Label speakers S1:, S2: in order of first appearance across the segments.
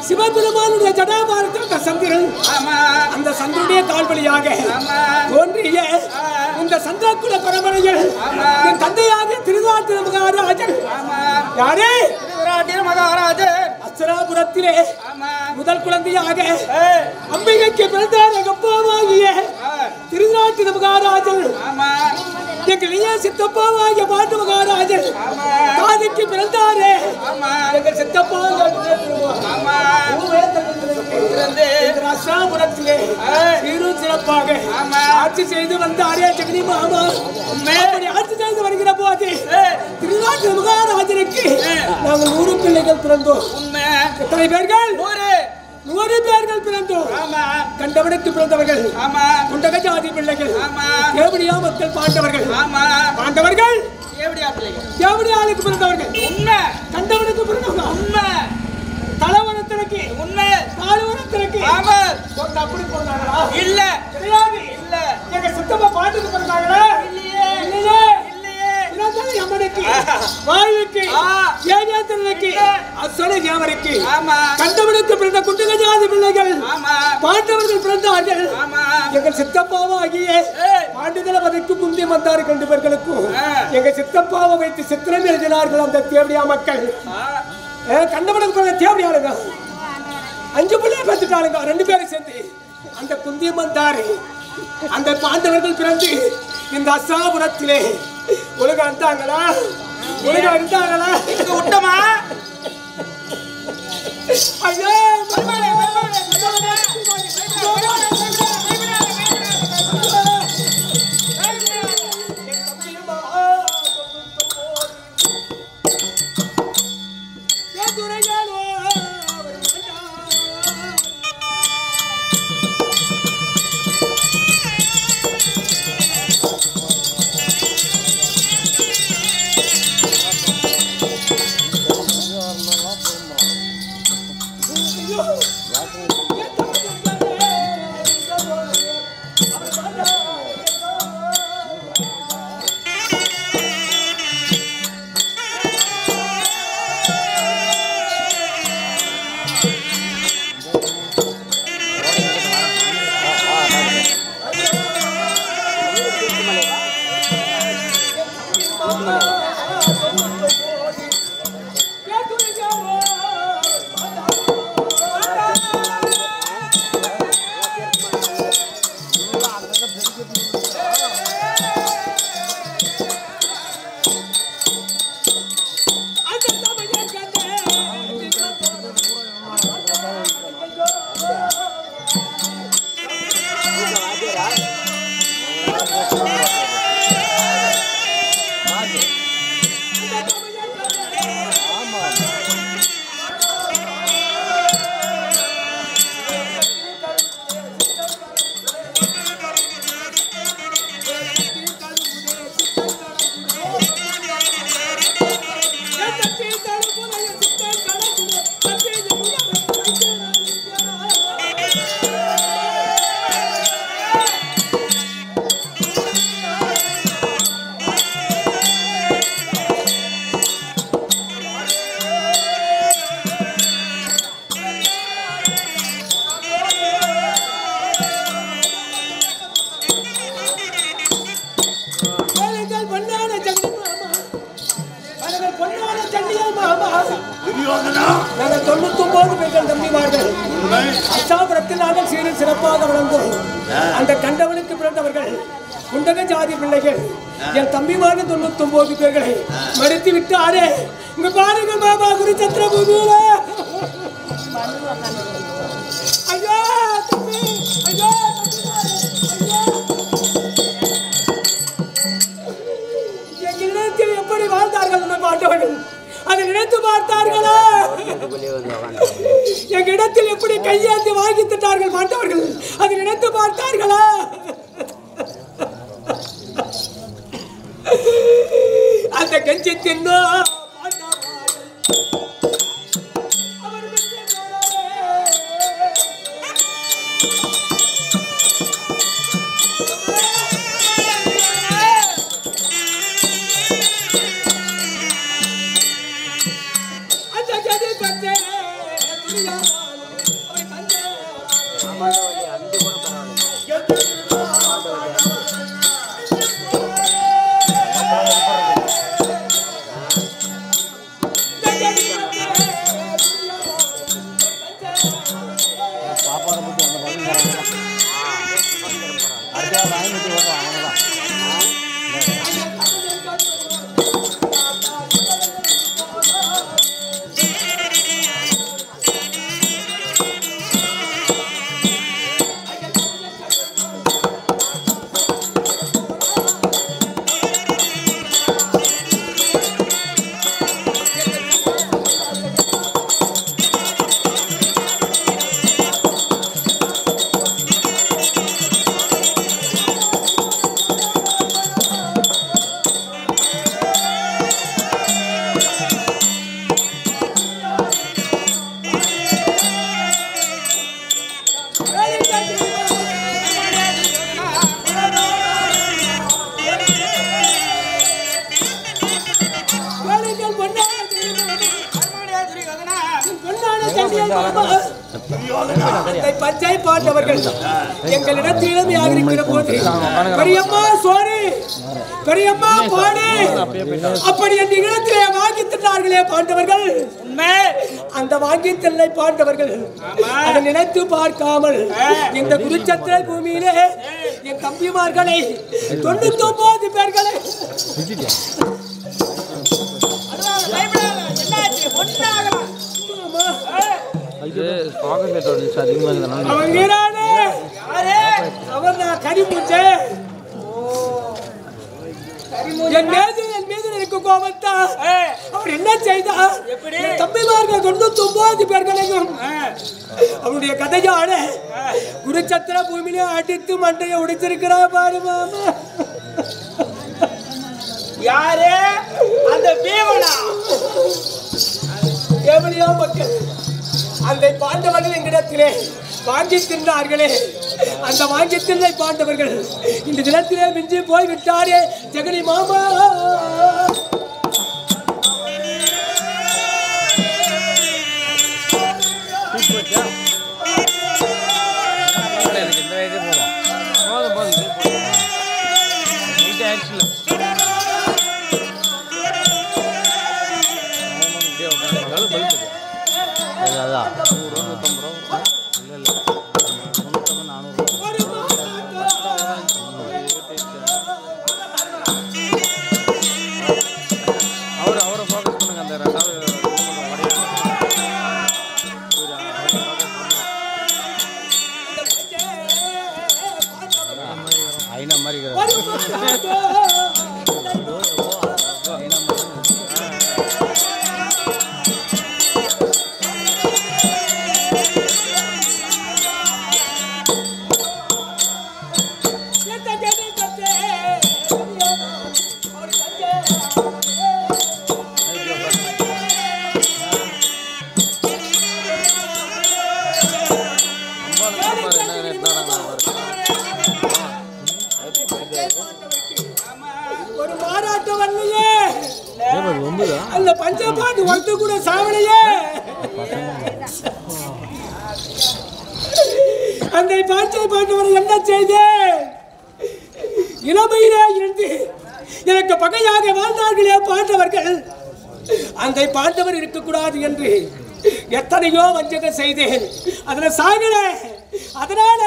S1: சிவபெருமானுடைய ஜடாபாரத்தில் சந்திரன் அந்த சந்திரனுடைய கால்வழியாக தோன்றிய இந்த சந்திரகுல பரம்பரையில் என் தந்தையாக திருநாட்டின மகாராஜன் யாரே திருநாட்டின மகாராஜன் அஸ்திராபுரத்திலே முதல் குழந்தையாக அம்பிகைக்கு பிறந்தார் அப்பாவாகிய திருநாட்டின மகாராஜன் எங்கள் ஐயா சித்தப்பாவாகிய பாட்டு மகாராஜன் காதிக்கு பிறந்தாரே எங்கள் சித்தப்பா அஸ்திராபுரத்திலே சீரும் சிறப்பாக ஆட்சி செய்து வந்தாரே ஜெகனி மாமா. ஆட்சி செய்து வருகிற போது திருநாட்டு மகாராஜனுக்கு நாங்கள் 100 பிள்ளைகள் பிறந்தோம். எத்தனை பேர்கள்? 100 பேர்கள் பிறந்தோம். கண்டவனுக்கு பிறந்தவர்கள் குண்டக ஜாதி பிள்ளைகள், தேவடியா மக்கள் பாண்டவர்கள், பாண்டவர்கள் தேவடியாளுக்கு பிறந்தவர்கள், கண்டவனுக்கு பிறந்தவர்கள் உண்மை, தலைவனத்திற்கு உண்மை, பாலுவனத்திற்கு அப்படி பிறந்தாங்களா? இல்ல கிடையாது. இல்ல எங்க சித்தப்பா பாட்டுக்கு பிறந்தாங்களா? இல்லையே இல்லையே அம்மனுக்கு வாழ்வுக்கு ஏகேந்திரனுக்கு அசோட தேவருக்கு கண்டவனுக்கு பிறந்த குண்டகஜாதி பிள்ளைகள் பாண்டவர்கள் பிறந்தார்கள். எங்கள் சித்தப்பாவாகிய பாண்டுதல பதற்கு முந்தைய வந்தார் 2 பேர்களுக்கும் எங்க சித்தப்பாவை வைத்து சித்திரம் எழுதினார்கள் அந்த தேவடியா மக்கள். கண்டவனுக்கு பிறந்த தேவடியாளுங்க 5 பிள்ளையை பெற்றுட்டாளுங்க 2 பேரும் சேர்ந்து. அந்த குந்தியம் வந்தாரு அந்த பாண்டவர்கள் பிறந்து இந்த அசாபுரத்திலே உலகம் இருந்தாங்களா? உலகம் இருந்தாங்களா? விட்டமா ஐயோ குலமாக சீர சிறப்பாக வளர்ந்தோம். அந்த கண்டவனுக்கு பிறந்தவர்கள் குண்டக ஜாதி பிள்ளைகள் என் தம்பிமான 99 பேர்களை மறுத்து விட்டாரே. இங்க பாருங்க பாபா குருச்சத்திர பூமியில. ஐயா தம்பி, ஐயா எங்களிடத்தில் எப்படி வாழ்ந்தார்கள் நம்ம பாண்டவர்கள்? அதை நினைத்து பார்த்தார்களா? எங்களிடத்தில் எப்படி கையாந்தி வாங்கி திட்டார்கள் பாண்டவர்கள்? அதை நினைத்து பார்த்தார்களா? அந்த கஞ்சி தின்னோ பச்சை பாண்டவர்கள் எங்களிடத்திலும் யாகிருக்கிற போது பெரியம்மா சோறு பெரியம்மா பாடு அப்படி என் இடத்திலே வாங்கி தின்னார்களே பாண்டவர்கள். அந்த வாங்கி தில்லை பாண்டவர்கள் அதை நினைத்து பார்க்காமல் இந்த குருச்சத்திர பூமியிலே என் தம்பிமார்களை 99 பேர்களை என் மீது இருக்கும் கோபத்தா அவர் என்ன செய்தார்? தம்பிமார்கள் 99 பேர்களையும் அவருடைய கதையோட குருச்சத்திர பூமியிலே அடித்து மண்டையை உடைச்சிருக்கிறா பாரு மாமா. யாரு அந்த பீமனா? எவனையோ மக்கள் அந்த பாண்டவர்கள் எங்களிடத்திலே வாங்கி தின்றார்களே. அந்த வாங்கி தின்னை பாண்டவர்கள் இந்த தினத்திலே மிஞ்சி போய்விட்டாரே ஜெகனி மாமா. அந்த பஞ்சபாண்டு ஒருத்த கூட சாவலையே. அந்த பஞ்சை பாண்டவர் என்ன செய்த இளமையிலே இருந்து எனக்கு பகையாக வாழ்ந்தார்களே பாண்டவர்கள். அந்த பாண்டவர் இருக்கக்கூடாது என்று எத்தனையோ வஞ்சகம் செய்தேன். அதில் சாகல அதனால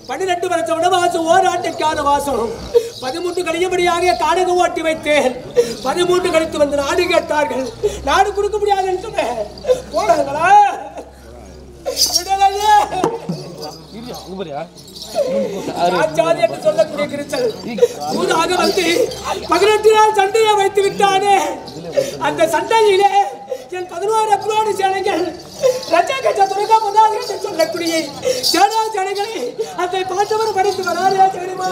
S1: 12 வருஷம் வனவாசம் ஓராட்டுக்கான வாசம் 13 கழியபடியாக காடகம் ஓட்டி வைத்தேன். 13 கழித்து வந்து நாடு கேட்டார்கள். நாடு கொடுக்க முடியாதுன்னு சொன்னேன். போனாங்களா சொல்லக்கூடிய கிருச்சல் ஊராக வந்து 18 நாள் சண்டையை வைத்து விட்டானே. அந்த சண்டையிலே என் 16 அக்ரோடு சேனைகள் ரஜகஜ துரகா பதாதி என்று சொல்லக்கூடிய சேனா சேனைகளை அதை பார்த்தவர் படித்து வராரே தெரியுமா?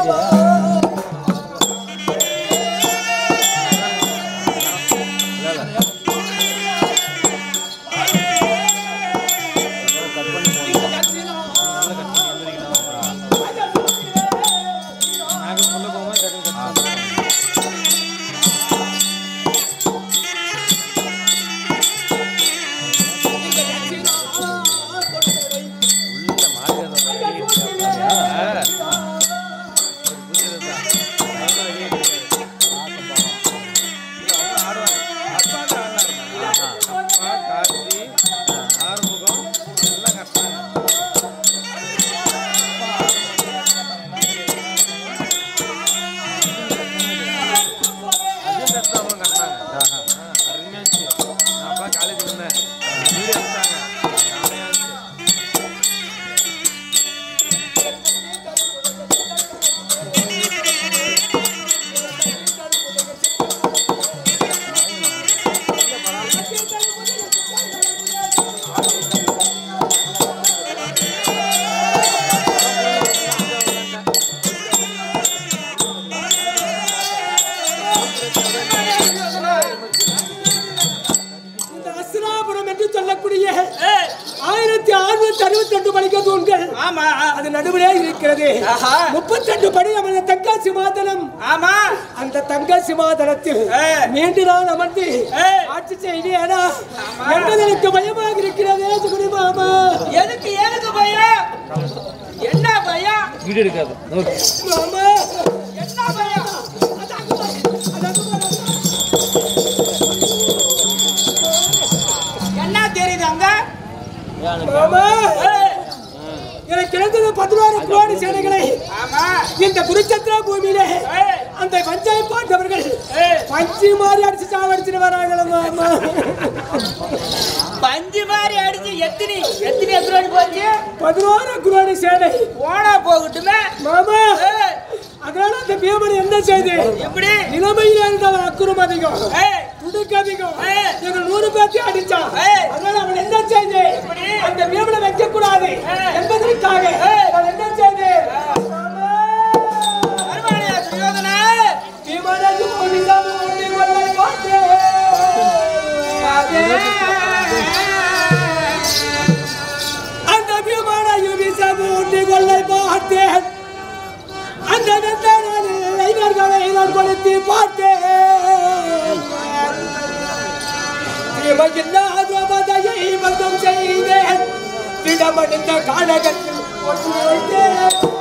S1: சொல்லக்கூடிய 1662 படிக்க தூண்கள் அது நடுவிலே இருக்கிறது. 32 படி அமர்ந்த தங்க சிமாதனம். அந்த தங்க சிமாதனத்தில் மீண்டும் நான் அமர்ந்து ஆட்சி செய்வேனா என்பதற்கு பயமாக இருக்கிறதே சுகுடி மாமா.
S2: எதுக்கு ஏனுக்கு பயம்? என்ன பயம்? வீடியோ எடுக்காது
S1: மாமா.
S2: என்ன பயம்? என்ன தெரியுது அங்க?
S1: மாமா எனக்கு கிடைத்தது 16 கோடி சேனைகளை. இந்த குருச்சத்திர பூமியிலே அந்த பஞ்சாயத்து பாட்டவர்கள் பஞ்சு மாதிரி அடிச்சு சாவடிச்சுட்டு வராங்களா மாமா?
S2: பஞ்சு மாதிரி அடிச்சு எத்தனை எத்தனை போச்சு?
S1: 16 கோடி சேனை
S2: போனா போகட்டுமே
S1: மாமா. அதனால அந்த பீமன் என்ன செய்து
S2: எப்படி
S1: நிலைமையில இருந்தவன் அக்குறம் அதிகம் துடுக்கு அதிகம் எங்கள் 100 பேர்த்தி அடிச்சான். அதனால அவன் என்ன செய்து அந்த பீமனை வைக்க கூடாது என்பதற்காக அவன் என்ன செய்து அந்த பீமான யுபிசம் ஊட்டி கொள்ளை பார்த்தேன். அந்த ஐநர்களை நான் கொளுத்தி பார்த்தேன். திமகில்லாதவதையை பந்தம் செய்தேன். திடமடைந்த காலகத்தில் ஒன்று வைத்தேன்.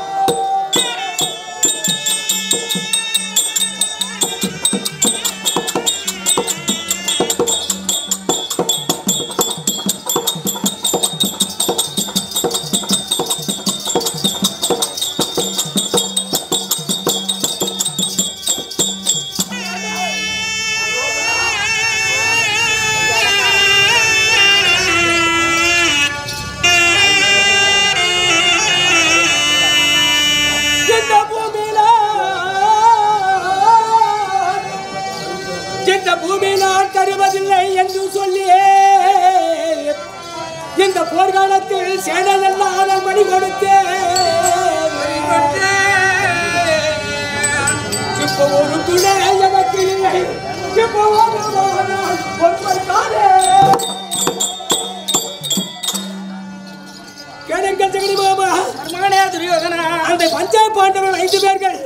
S1: இந்த போர்க்காலத்தில் சேனல் மணி கொடுத்தேன். இப்போ ஒரு துணை எனக்கு இல்லை. இப்போ அந்த பஞ்சாப் பாண்டவர்கள் 5 பேர்கள்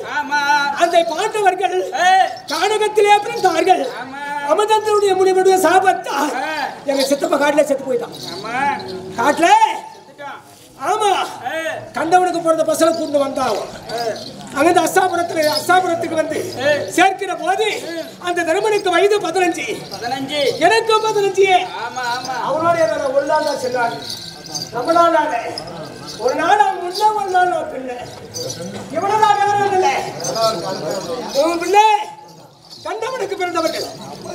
S1: அந்த பாண்டவர்கள் கானகத்திலே பிறந்தார்கள். அமதந்தருடைய முடிவுடைய சாபத்தா எங்க சித்தப்பா காட்டுல செத்து போயிட்டான். காட்டுல ஆமா கண்டவனுக்கு பிறந்த பசல கூண்டு வந்தான். அங்க அஸ்தாபுரத்துக்கு வந்து சேர்க்கிற போது அந்த தருமனுக்கு வயது 15 எனக்கு 15. அவனோட ஒரு நாள் தான் சென்றாங்க. ரொம்ப நாள் ஒரு நாள் அவன் முன்ன ஒரு நாள் நான் பிள்ளை இவ்வளவுதான் வேற இல்லை. உன் பிள்ளை கண்டவனுக்கு பிறந்தவர்கள்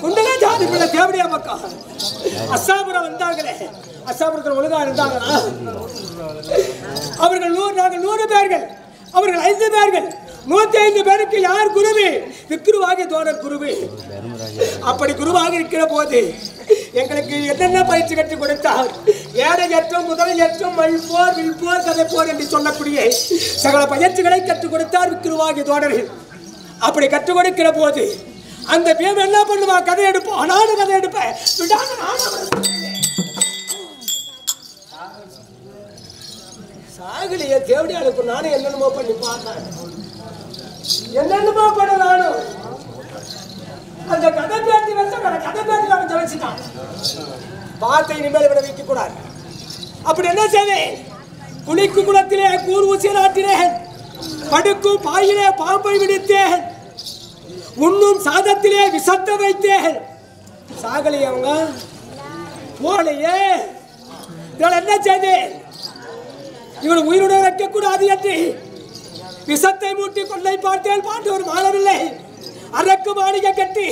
S1: குண்டக ஜாதி பிள்ளை தேவடியா பக்கம் அஸ்ஸாபுரம் வந்தாங்களே. அஸ்ஸாபுரத்தில் ஒழுங்கா இருந்தாங்களா? அவர்கள் நாங்கள் 100 பேர்கள், அவர்கள் 5 பேர்கள், 105 பேருக்கு யார் குருவி? விக்ருவாகி தோழர் குருவி. அப்படி குருவாக இருக்கிற போது எங்களுக்கு என்னென்ன பயிற்சி கற்றுக் கொடுத்தார்? ஏழை ஏற்றம், முதலை ஏற்றம், மல்போர், வில்போர், கதைப்போர் என்று சொல்லக்கூடிய சகல பயிற்சிகளை கற்றுக் கொடுத்தார் விக்ருவாகி தோழர்கள். அப்படி கற்றுக் கொடுக்கிற போது அந்த பேர் என்ன பண்ணுவா? கதை எடுப்போம், நானும் கதை எடுப்பேன். சாகலிய தேவடியாளுக்கு நானும் என்னென்னமோ பண்ணி பார்த்தேன், என்னென்னமோ பண்ண நானும் அந்த கதை பேட்டி வச்ச கதை பேட்டி அவன் ஜெயிச்சிட்டான். பார்த்தை இனிமேல் விட வைக்க கூடாது. அப்படி என்ன செய்வேன்? குளிக்கு குளத்திலே கூர் ஊசி நாட்டினேன், படுக்கும் பாயிலே பாம்பை விடுத்தேன், உண்ணும் சாதத்திலே விசத்த வைத்தேன். சாகலிய அவங்க போலையே. இவள் என்ன செய்தேன்? இவள் உயிருடன் வைக்கக்கூடாது என்று விஷத்தை மூட்டி கொள்ளை பார்த்தேன். பாண்டவர் மாறவில்லை. அரக்கு மாளிகை கட்டி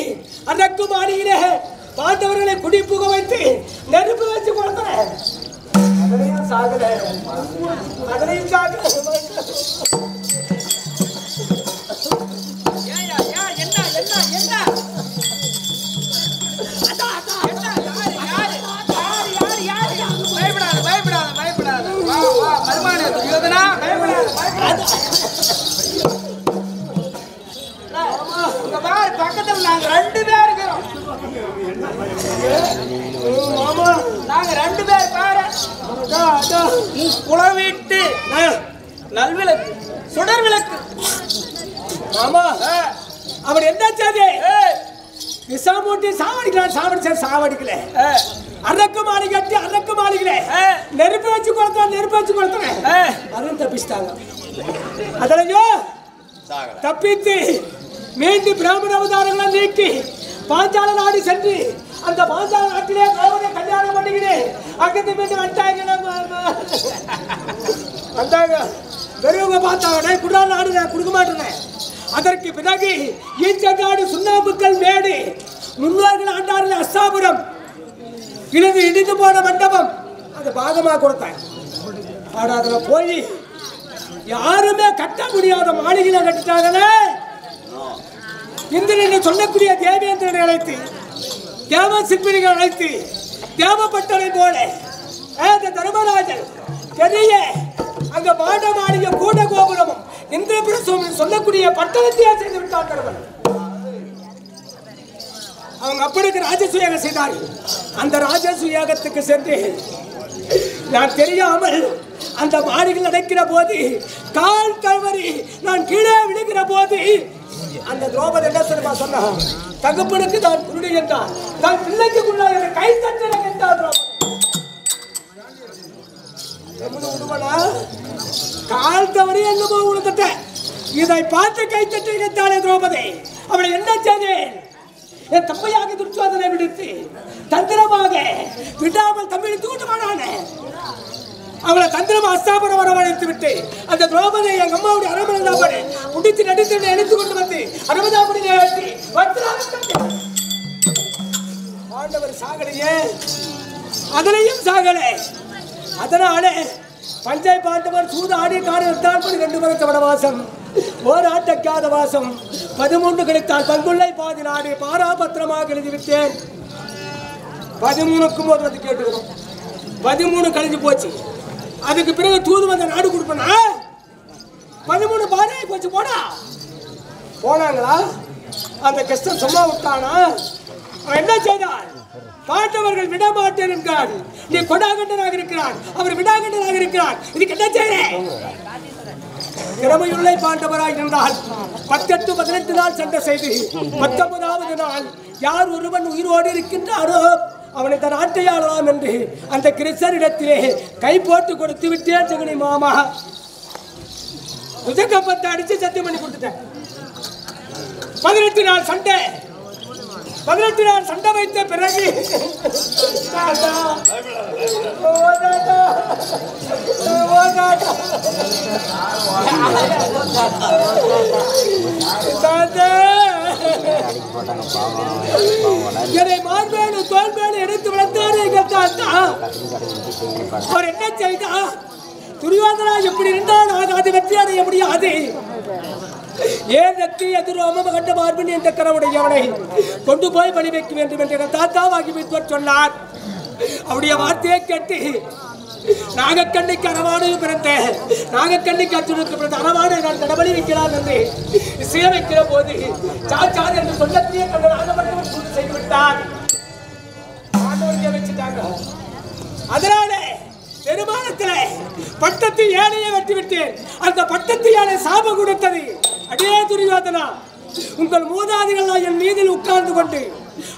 S1: அரக்கு மாளிகையிலே பாண்டவர்களை குடிப்புக வைத்து நெருப்பு வச்சு கொடுத்தேன். அதனையும் சாகல, அதனையும் சாகல.
S2: பக்கத்தில் நாங்க 2 பேர் இருக்கிறோம். நாங்க 2 பேர் பாரு. குளவீட்டு நல்விளக்கு, சுடர் விளக்கு.
S1: ஆமா, அவர் என்ன செய்து விசாமூட்டி சாவடிக்கலாம்? சாவடிக்கல. அரக்கு மாளிகை கட்டி அரக்கு மாளிகையில நெருப்பு வச்சு கொடுத்தோம், நெருப்பு வச்சு கொடுத்தேன். அதுவும் தப்பிச்சிட்டாங்க. அதனையோ தப்பித்து மீண்டும் பிராமண அவதாரங்களை நீக்கி பாஞ்சால நாடு சென்று அந்த பாஞ்சால நாட்டிலே கல்யாணம் பண்ணிக்கினேன். அங்கத்து மீண்டும் வந்தாங்க. பெரியவங்க பார்த்தாங்க, குடா நாடு நான் கொடுக்க மாட்டேன். அதற்கு பிறகு ஈச்சங்காடு, சுண்ணாம்புக்கல் மேடு, முன்னோர்கள் ஆண்டார்கள் அஸ்ஸாபுரம், இடிந்து போன மண்டபம், அது பாகமா கொடுத்தேன். அதுல போய் யாருமே கட்ட முடியாத மாளிகையில கட்டிட்டாங்களே. இந்திரன் சொல்லக்கூடிய தேவேந்திரனை அழைத்து, தேவ சிற்பிகளை அழைத்து, தேவப்பட்டனை போல தர்மராஜன் பெரிய அங்க மாட மாளிகை கூட கோபுரமும் இந்திரபிரசம் சொல்லக்கூடிய பட்டணத்தையே செய்து விட்டார்கள். அவங்க அப்படிக்கு ராஜசூயாகம் செய்தார்கள். அந்த ராஜசூயாகத்துக்கு சென்று நான் தெரியாமல் அந்த மாளிகையில் நடக்கிற போது கால் தவறி நான் கீழே விழுகிற போது அந்த திரௌபதி என்ன சொல்லுமா சொன்னா, தகப்பனுக்கு தான் குருடி என்றார், நான் பிள்ளைக்கு கை தட்டல என்றார். கால் தவறி என்னமோ உழுதுட்ட, இதை பார்த்து கை தட்டி கேட்டாளே திரௌபதி. அவளை என்ன செய்தேன்? என் தப்பையாக துர்ச்சோதனை விடுத்து தந்திரமாக விடாமல் தமிழ் தூண்டுவானான அவளை தந்திரமா அஸ்ஸாபுரம் வரவழைத்து விட்டு அந்த திரௌபதியை எங்க அம்மாவுடைய அரமணை முடித்து நடித்து எடுத்து கொண்டு வந்து அரமதாபுரி ஆண்டவர் சாகலையே, அதனையும் சாகலை. அதனாலே பஞ்சை பாண்டவர் சூதாடி காரணத்தால் 2 வருஷ வனவாசம், ஓர் ஆட்டக்காத வாசம், 13 கழித்தால் பங்குள்ளை பாதி நாடு பாராபத்திரமாக எழுதிவிட்டேன். 13க்கும் ஒரு வந்து கேட்டுக்கிறோம். 13 கழிஞ்சு போச்சு. அதுக்கு பிறகு தூது வந்த நாடு கொடுப்பனா 13 பாரே போச்சு. போனாங்களா? அந்த கஷ்டம் சும்மா விட்டானா? அவன் என்ன செய்தான்? பாண்டவர்கள் விடமாட்டேன் என்கிறார். நீ கொடாகண்டனாக இருக்கிறான், அவர் விடாகண்டனாக இருக்கிறார். இதுக்கு என்ன செய்ய? திறமையுள்ள பாண்டவராக இருந்தால் 18 18 நாள் சண்டை செய்து 19வது நாள் யார் ஒருவன் உயிரோடு இருக்கின்றாரோ அவனை தன் ஆட்டையாளலாம் என்று அந்த கிருஷ்ணரிடத்திலே கை போட்டு கொடுத்து விட்டேன். ஜெகனி மாமா உஜகப்பத்தை அடிச்சு சத்தியம் பண்ணி கொடுத்துட்டேன். 18 நாள் சண்டை, 18 நாள் சண்டை வைத்த பிறகு என்னை மார்பேடு தோல்பேடு எடுத்து வளர்த்தாரு எங்கள் தாத்தா. அவர் என்ன செய்தா? துரியோதனா எப்படி இருந்தால் அது வெற்றி அடைய முடியாது. ஏன் நெத்தி எதிரோம கண்ட மார்பின் என்ற கரவுடையவனை கொண்டு போய் பணி வைக்க வேண்டும் என்று எங்கள் தாத்தாவாகி வித்வர் சொன்னார். அவருடைய வார்த்தையை கேட்டு நாகக்கண்ணிக்கு அரவாடு பிறந்த நாகக்கண்ணிக்கு அர்ஜுனுக்கு பிறந்த அரவாடு நான் நடவடி வைக்கிறான் என்று இசைய வைக்கிற போது சாச்சார் என்று சொல்லத்தையே கண்ட நாகப்பட்டவன் கூட்டு செய்து விட்டார். வச்சுட்டாங்க. அதனால பெருமானத்தில் பட்டத்து யானையை வெட்டி விட்டேன். அந்த பட்டத்து யானை சாபம் கொடுத்தது. அடே துரியோதனா, உங்கள் மூதாதிகள் என் மீதில் உட்கார்ந்து கொண்டு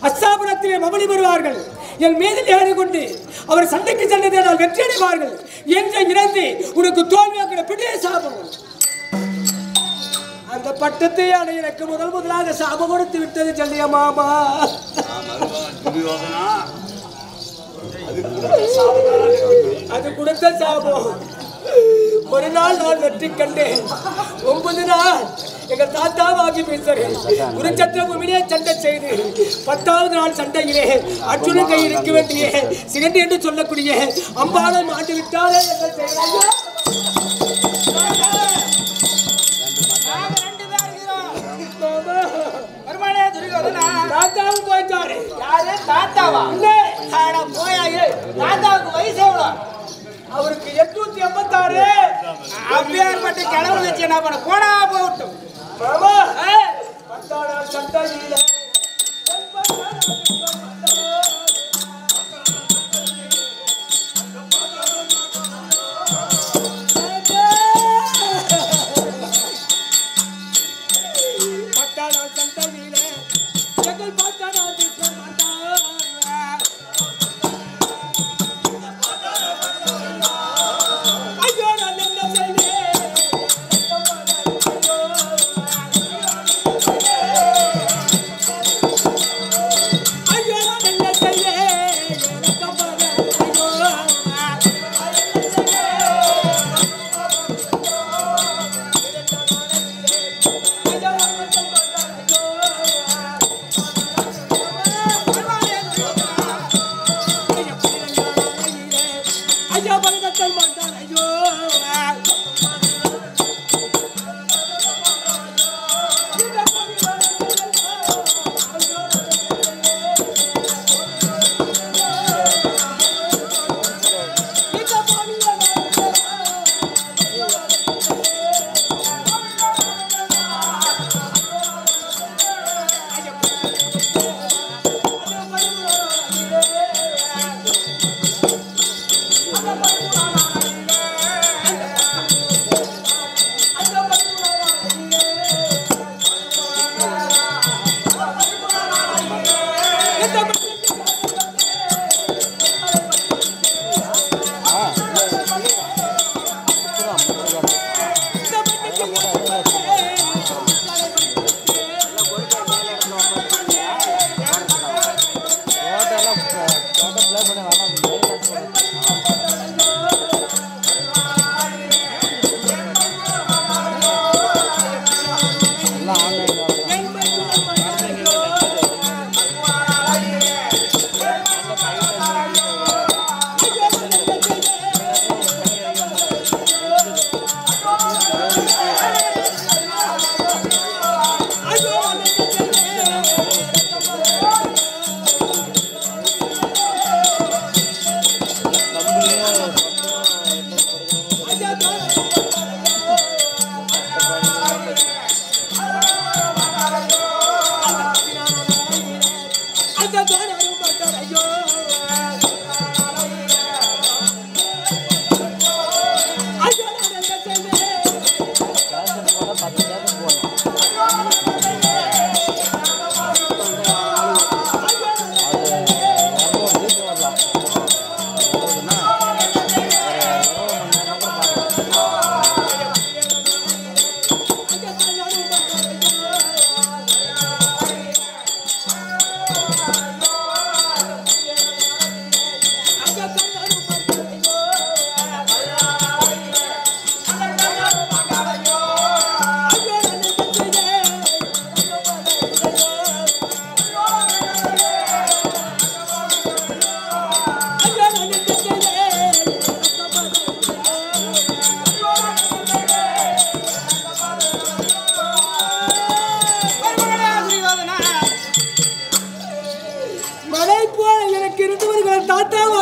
S1: அஸ்தாபனத்திலே மமணி வருவார்கள். என் மீதில் ஏறி கொண்டு அவர் சண்டைக்கு சென்றதால் வெற்றி அடைவார்கள் என்று இறந்து உனக்கு தோல்வியாக்கிற பெரிய சாபம். அந்த பட்டத்து யானை எனக்கு முதலாக சாபம் கொடுத்து விட்டது சொல்லிய மாமா. அது கொடுத்த சாபம். ஒரு நாள் நான் வெற்றி கண்டேன். 9 நாள் எங்கள் தாத்தாவாகி பேசுகிறேன். குருச்சத்திர பூமியிலே சண்டை செய்து 10வது நாள் சண்டையிலே அர்ஜுனன் கை இருக்க வேண்டிய சிகண்டி என்று சொல்லக்கூடிய அம்பாளை மாண்டு விட்டாலே எங்கள் செய்கிறாங்க. தாத்தாவும் போயிட்டாரு.
S2: யாரு தாத்தாவா? போயாயே. தாத்தாவுக்கு வயசு எவ்வளோ?
S1: அவருக்கு 886.
S2: அப்படியாற்பட்ட கிழவன் வச்சு என்ன பண்ண போனா போகட்டும்.
S1: மாமா 10 நாள் சண்டையில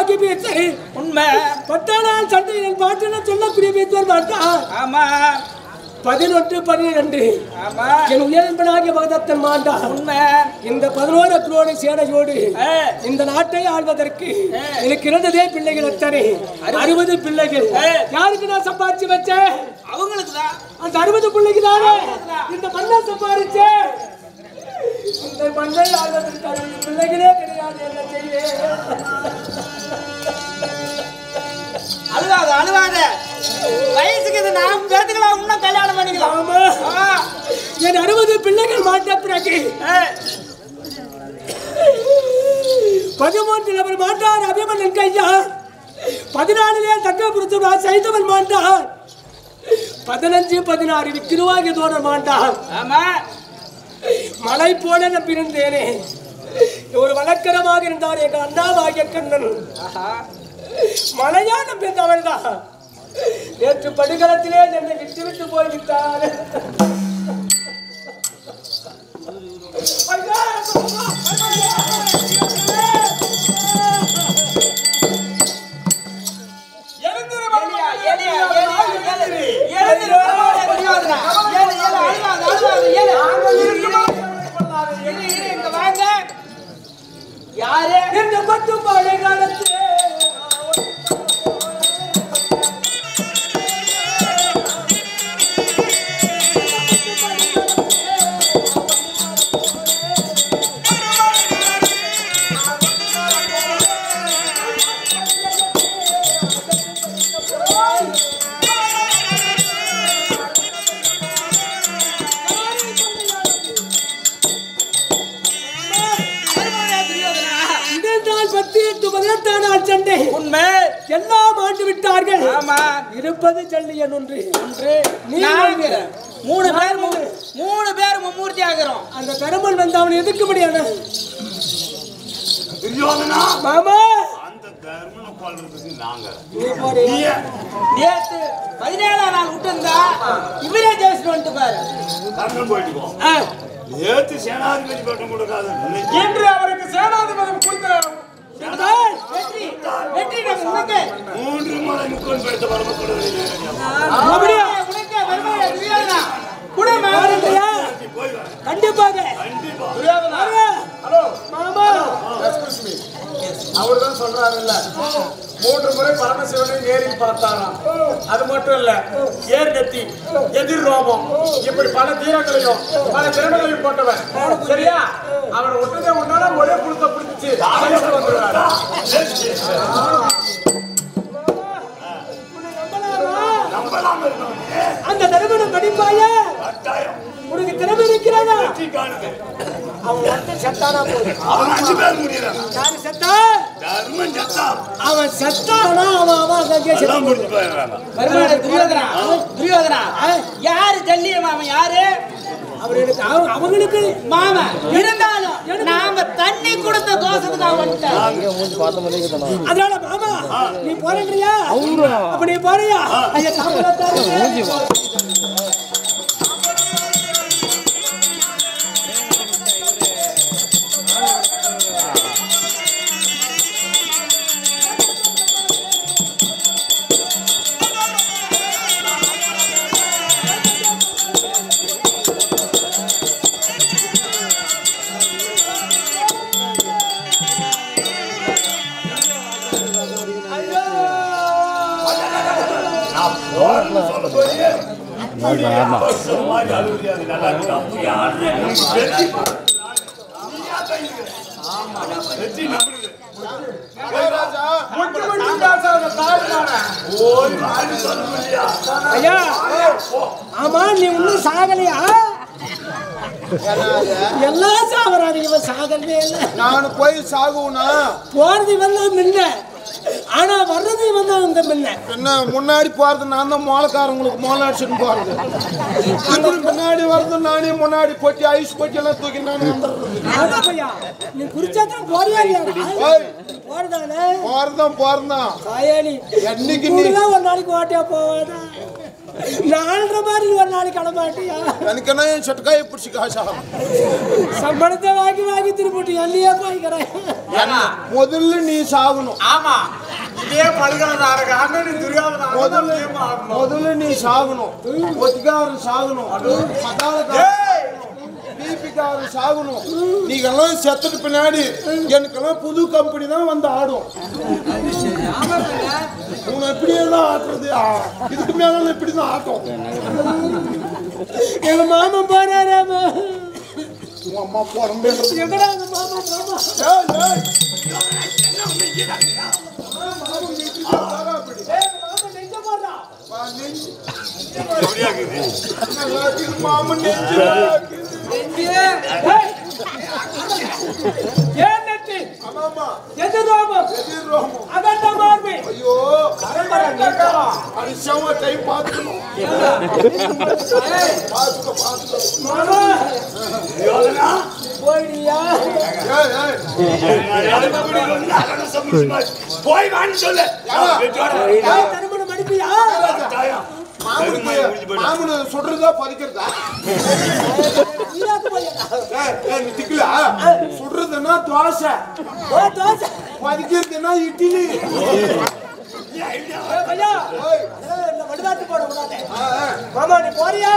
S1: பாக்கிய பேசு
S2: உண்மை
S1: பட்டாளால் சண்டையில் பாட்டுன்னு சொல்லக்கூடிய பேசுவார் மாட்டான்.
S2: ஆமா
S1: 11, 12
S2: ஆமா
S1: என் உயர்பனாகிய பகதத்தன் மாண்டான்.
S2: உண்மை
S1: இந்த 11 குரோட சேனையோடு இந்த நாட்டை ஆள்வதற்கு எனக்கு இருந்ததே பிள்ளைகள் எத்தனை 60 பிள்ளைகள். யாருக்கு நான் சம்பாதிச்சு வச்சேன்?
S2: அவங்களுக்கு தான்.
S1: அந்த 60 பிள்ளைக்கு தானே இந்த மண்ணை சம்பாதிச்சேன். இந்த மண்ணை ஆள்வதற்கு 60 பிள்ளைகளே கிடையாது. என்ன செய்வேன்?
S2: அழுவாத அழுவாத வயசுக்கு இது நாம் பேத்துக்கலாம். இன்னும் கல்யாணம் பண்ணிக்கலாம்.
S1: ஆமா என் 60 பிள்ளைகள் மாட்ட பிறகு 13 நபர் மாட்டார் அபிமன்னன் கையா. 14 தக்க புரித்து சைத்தவன் மாட்டான். 15, 16 விக்கிரவாகி தோழர் மாட்டான்.
S2: ஆமா
S1: மலை போல நம்பியிருந்தேனே. ஒரு வழக்கரமாக இருந்தார் எங்க அண்ணாவாகிய கண்ணன். மலையா நம்பியிருந்தவள் தான் நேற்று படுகளத்திலே என்னை விட்டு விட்டு போய்விட்டார்.
S2: யாரு
S1: இந்த மட்டும் பழைய காலத்து சண்டை
S2: உண்மை
S1: எல்லாம் ஆண்டு விட்டார்கள்.
S2: ஆமா
S1: இருப்பது ஜல்லியன் ஒன்று
S2: 3 பேர் மும்மூர்த்தி ஆகிறோம்.
S1: அந்த பெருமன் வந்து அவன் எதிர்க்க முடியாது.
S3: துரியோதனா
S1: மாமா
S3: அந்த தர்மன கொல்றதுக்கு நாங்க
S2: நேத்து 17ஆம் நாள் விட்டுருந்தா இவரே ஜெயிச்சு வந்துட்டு பாரு.
S3: தர்மன் போயிட்டுக்கோ. நேத்து சேனாதிபதி பட்டம் கொடுக்காது
S1: என்று அவருக்கு சேனாதிபதி கொடுத்த
S2: வெற்றி வெற்றி உனக்கு
S3: 3 முறை முக்கன் பெருத்த வரவு கொடுவீங்க.
S1: அப்படியே
S2: உனக்கு வருமாயா துரியோதனா கூட
S1: மாறியா?
S3: போய் வா.
S1: கண்டிப்பாக
S3: கண்டிப்பா.
S1: துரியோதனா ஹலோ மாமா
S4: எக்ஸ்கியூஸ் மீ. அவர்தான் சொல்றாருல்ல 3 முறை பரமசிவனை நேரில் பார்த்தாராம். அது மட்டும் இல்ல ஏர் நெத்தி எதிர் ரோபம் இப்படி பல தீரங்களையும் பல திறமைகளையும் போட்டவன். சரியா அவன் ஒட்டுதே ஒன்னால ஒரே புழுத்த பிடிச்சு வந்துடுறாரு.
S3: நம்பலாம் இருக்கணும்.
S1: அந்த தர்மனை படிப்பாய
S3: கட்டாயம்.
S1: உனக்கு திறமை இருக்கிறதா?
S3: வெற்றி காணுங்க.
S1: அவன் வந்து செத்தானா போதும்.
S3: அவன் 5 பேர் முடியறாங்க.
S1: யாரு செத்தா?
S3: தர்மன் ஜத்தா
S1: அவன் செத்தானா அவன் அங்கே
S3: எல்லாம் முடிஞ்சு போயிடுறாங்க.
S2: வருமாயா துரியோதனா துரியோதனா யாரு ஜல்லிய மாமன் யாரு?
S1: அவருக்கு அவங்களுக்கு
S2: மாமா இருந்தாலும் நாம தண்ணி கொடுத்த தோசத்துக்கு நான் வந்துட்டேன்.
S1: அதனால மாமா நீ போறேன்றியா? அப்ப நீ போறியா? ஐயா சாப்பிடாத ஐயா ஆமா நீ இன்னும் சாகலையா? எல்லாம் சாகுறாரு இவன் சாகவே இல்லை.
S4: நான் போய் சாகுனா
S1: போறது இவன் முன்ன ஆனா வர்றது இவன் தான் வந்து முன்ன.
S4: என்ன முன்னாடி போறது நான் தான் மோளக்காரங்களுக்கு மோளம் அடிச்சுட்டு போறது. முன்னாடி வர்றது நானே முன்னாடி போட்டி ஐஸ் போட்டி எல்லாம் தூக்கி நான்
S1: ஐயா நீ குறிச்சாதான் போறியா இல்லையா? போறதானே
S4: போறதான்
S1: காயாணி
S4: என்னைக்கு
S1: நீ ஒரு நாளைக்கு ஓட்டியா போவாதா? 4:30 மாதிரி ஒரு நாளைக்கு கிளம்பாட்டியா
S5: எனக்கு என்ன என் சட்டுக்காயை பிடிச்சி காசாகும்
S1: சம்பளத்தை வாங்கி திருப்பிட்டு எல்லையே போய்க்கிறேன்
S5: முதல்ல நீ சாகணும்
S4: ஆமா இதே பல்கலைக்கழக அண்ணன் துரியோதன
S5: முதல்ல நீ சாகணும் ஒத்திக்காரன் சாகணும் பிபிக்காரன் சாகணும் நீங்கெல்லாம் செத்துட்டு பின்னாடி எனக்கெல்லாம் புது கம்பெனி தான் வந்து ஆடும் உன்னை எப்படியெல்லாம் ஆட்டுறது இதுக்கு மேல இப்படிதான் ஆட்டும்
S1: எங்க மாமன் போறாராமா
S5: உன் அம்மா போறமே
S1: எங்கடா எங்க மாமா
S5: மாமன் ஐயோ அரிசவ டைம் பார்த்துக்கணும்
S3: போய் வான்னு சொல்லு
S5: மாமனு சொல்றதா பதிக்கிறதா திக்கல சுடுறதுன்னா தோசை பதிக்கிறதுன்னா இட்லி
S1: மாமா நீ போறியா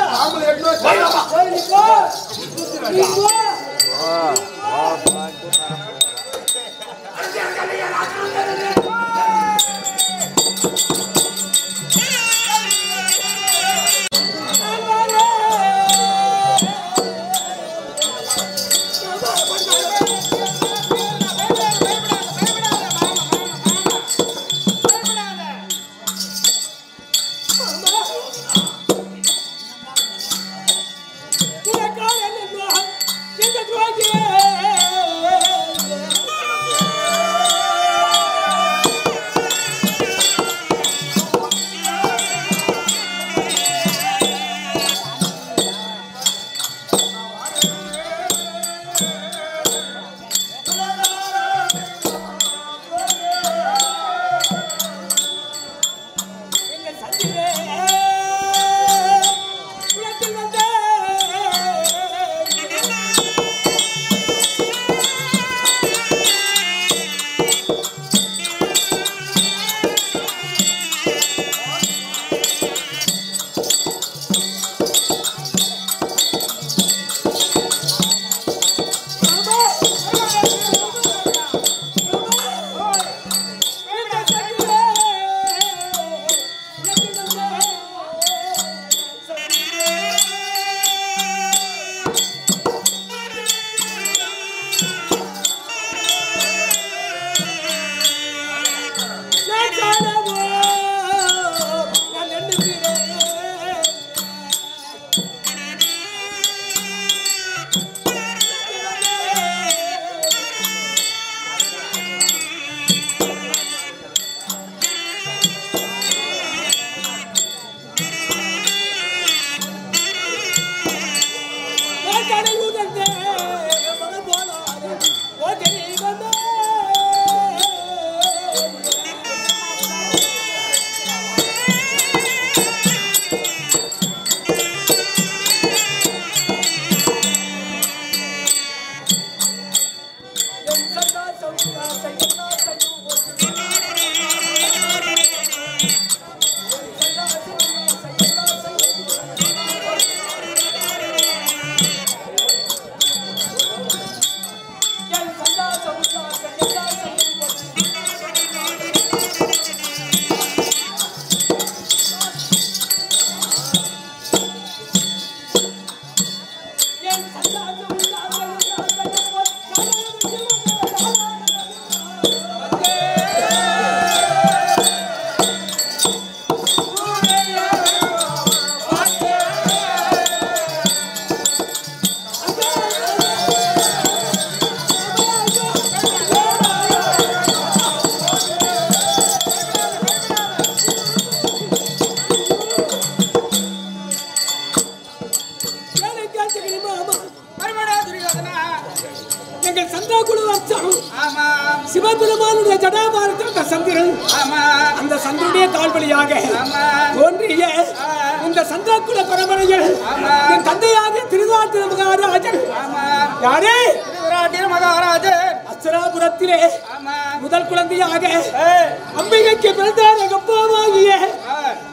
S1: சிவபெருமானுடைய ஜடாபாரத்தில் சந்திரன் அந்த சந்திரனுடைய கால்வழியாக தோன்றிய அந்த சந்திரகுல பரம்பரையில் என் தந்தையாக திருநாட்டு மகாராஜன் யாரே
S2: மகாராஜன்
S1: அச்சராபுரத்திலே முதல் குழந்தையாக அம்பிகைக்கு பிறந்தார் அப்பாவாகிய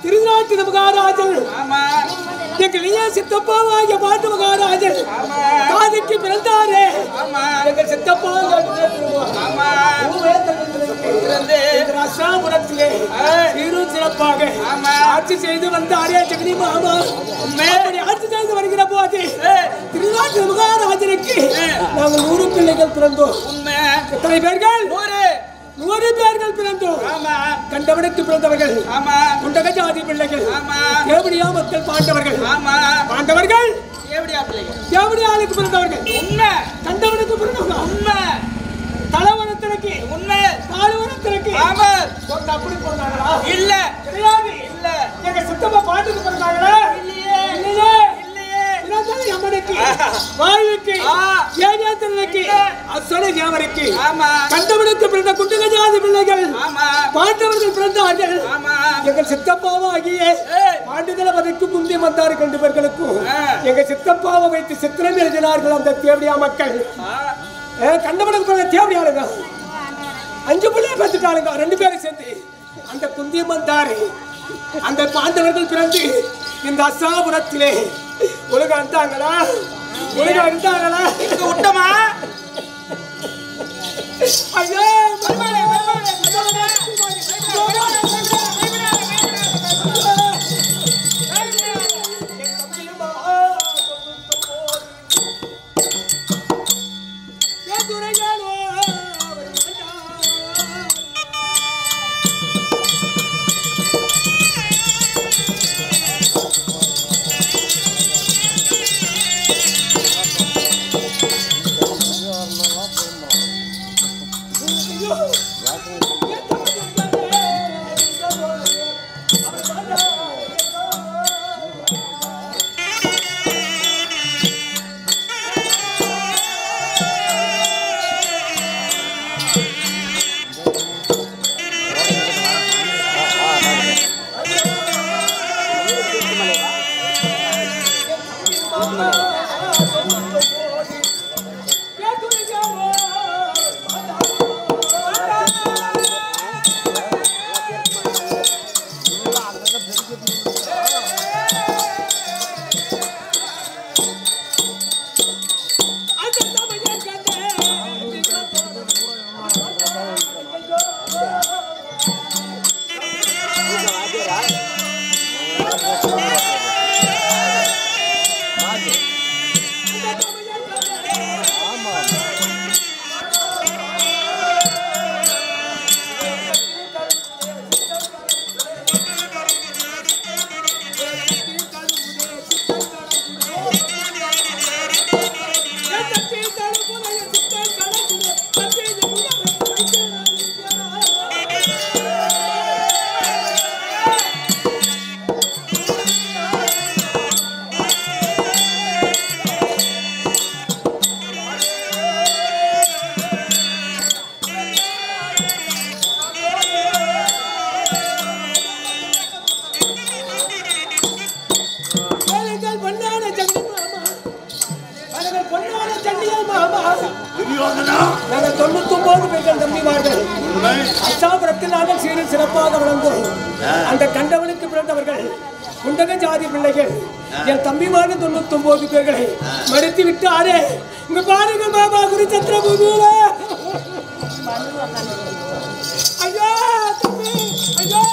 S1: திருநாட்டு மகாராஜன் எங்கள் ஐயா சித்தப்பாவாகிய பாட்டு மகாராஜன் காதிக்கு பிறந்தாரே எங்கள் சித்தப்பா அச்சராபுரத்திலே சீரும் சிறப்பாக ஆட்சி செய்து வந்தாரே ஜெகனி மாமா ஆட்சி செய்து வருகிற போது திருநாட்டு மகாராஜனுக்கு நாங்கள் 100 பிள்ளைகள் பிறந்தோம். எத்தனை பேர்கள்? 100 பேர்கள் பிறந்தோம். கண்டவனுக்கு பிறந்தவர்கள் குண்டக ஜாதி பிள்ளைகள், தேவடியா மக்கள் பாண்டவர்கள், பாண்டவர்கள் தேவடியாளுக்கு பிறந்தவர்கள், கண்டவனுக்கு பிறந்தவர்கள், தலைவனத்திற்கு உண்மை, பாலுவனத்திற்கு அப்படி போனாங்களா? இல்ல கிடையாது. இல்ல எங்க சித்தப்பா பாட்டுக்கு பிறந்தாங்களா? இல்லையே இல்லையே அம்மனுக்கு வாயுக்கு ஏகாந்தனுக்கு அசன தேவருக்கு கண்டவனுக்கு பிறந்த குண்டக ஜாதி பிள்ளைகள் பாண்டவர்கள் பிறந்தார்கள். எங்கள் சித்தப்பாவாகிய பாண்டுதல பதற்கு முந்தைய வந்தார் 2 பேர்களுக்கும் எங்க சித்தப்பாவை வைத்து சித்திரம் எழுதினார்கள் அந்த தேவடியா மக்கள். கண்டவனுக்கு பிறந்த தேவடியாளுங்க 5 பிள்ளையை பெற்றுட்டாளுங்க 2 பேரும் சேர்ந்து. அந்த குந்தியம் வந்தாரு அந்த பாண்டவர்கள் பிறந்து இந்த அசாபுரத்திலே உலகம் இருந்தாங்களா? உலகம் இருந்தாங்களா? விட்டமா ஐயோ நாங்கள் 99 பேர்கள் தம்பிமார்கள் அச்சாபுரத்தில் நாங்கள் சீரில் சிறப்பாக வளர்ந்தோம். அந்த கண்டவனுக்கு பிறந்தவர்கள் குண்டக ஜாதி பிள்ளைகள் என் தம்பிமார்கள் 99 பேர்களை மறுத்து விட்டாரே. இங்க பாருங்க பாபா குரு சத்ரபூமியில ஐயா தம்பி ஐயா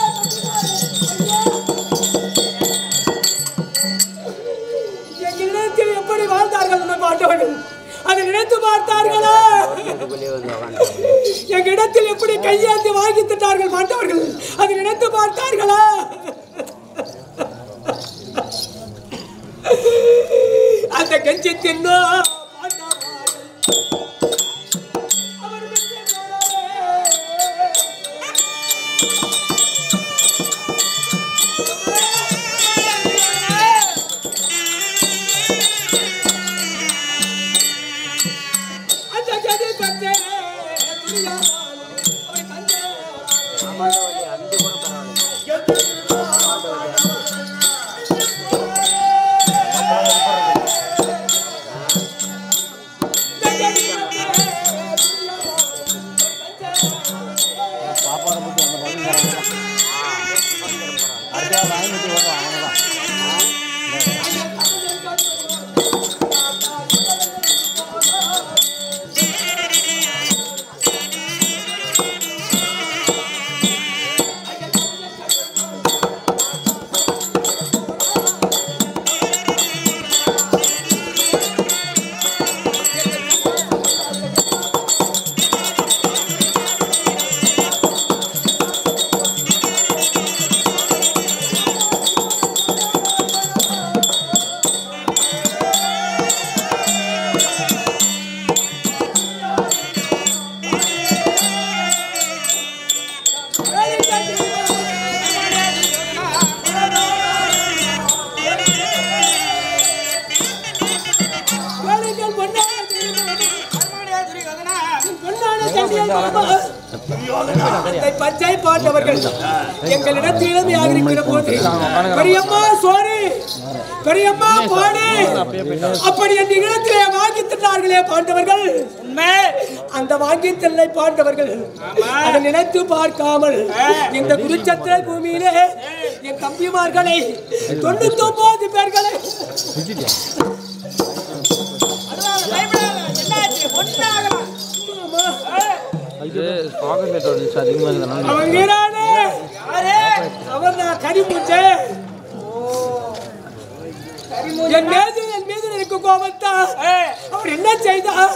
S1: எங்களிடத்தில் எப்படி வாழ்ந்தார்கள் நம்ம பாண்டவர்கள் அதை நினைத்து பார்த்தார்களா? எங்களிடத்தில் எப்படி கையாந்து வாங்கி திட்டார்கள் மாட்டவர்கள் அதை நினைத்து பார்த்தார்களா? அந்த கஞ்சி தின்னோ பச்சை பாண்டவர்கள் எங்களிடத்திலும் இருக்கிற போது பெரியம்மா சோறு பெரியம்மா பாடு அப்படி என் இடத்திலே வாங்கி தின்னார்களே பாண்டவர்கள் அந்த வாங்கி தில்லை பாண்டவர்கள் அதை நினைத்து பார்க்காமல் இந்த குருச்சத்திர பூமியிலே என் தம்பிமார்களை 99 பேர்களை அவர் நான் கரிமூச்சே என் மீது இருக்க கோபத்தா அவர் என்ன செய்தார்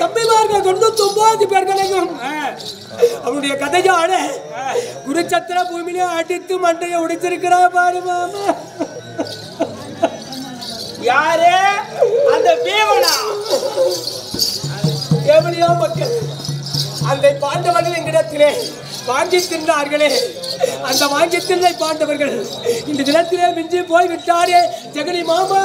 S1: தம்பிமார்கள் 99 பேர்களையும் அவருடைய கதையோட குருச்சத்திர பூமியிலே அடித்து மண்டையை உடைச்சிருக்கிறா பாரு மாமா
S2: யாரு அந்த பீவனா
S1: எவனையோ மக்கள் அந்த பாண்டவர்கள் எங்களிடத்திலே வாங்கி தின்றார்களே அந்த வாங்கி தின்னை பாண்டவர்கள் இந்த தினத்திலே மிஞ்சி போய் விட்டாரே ஜெகனி மாமா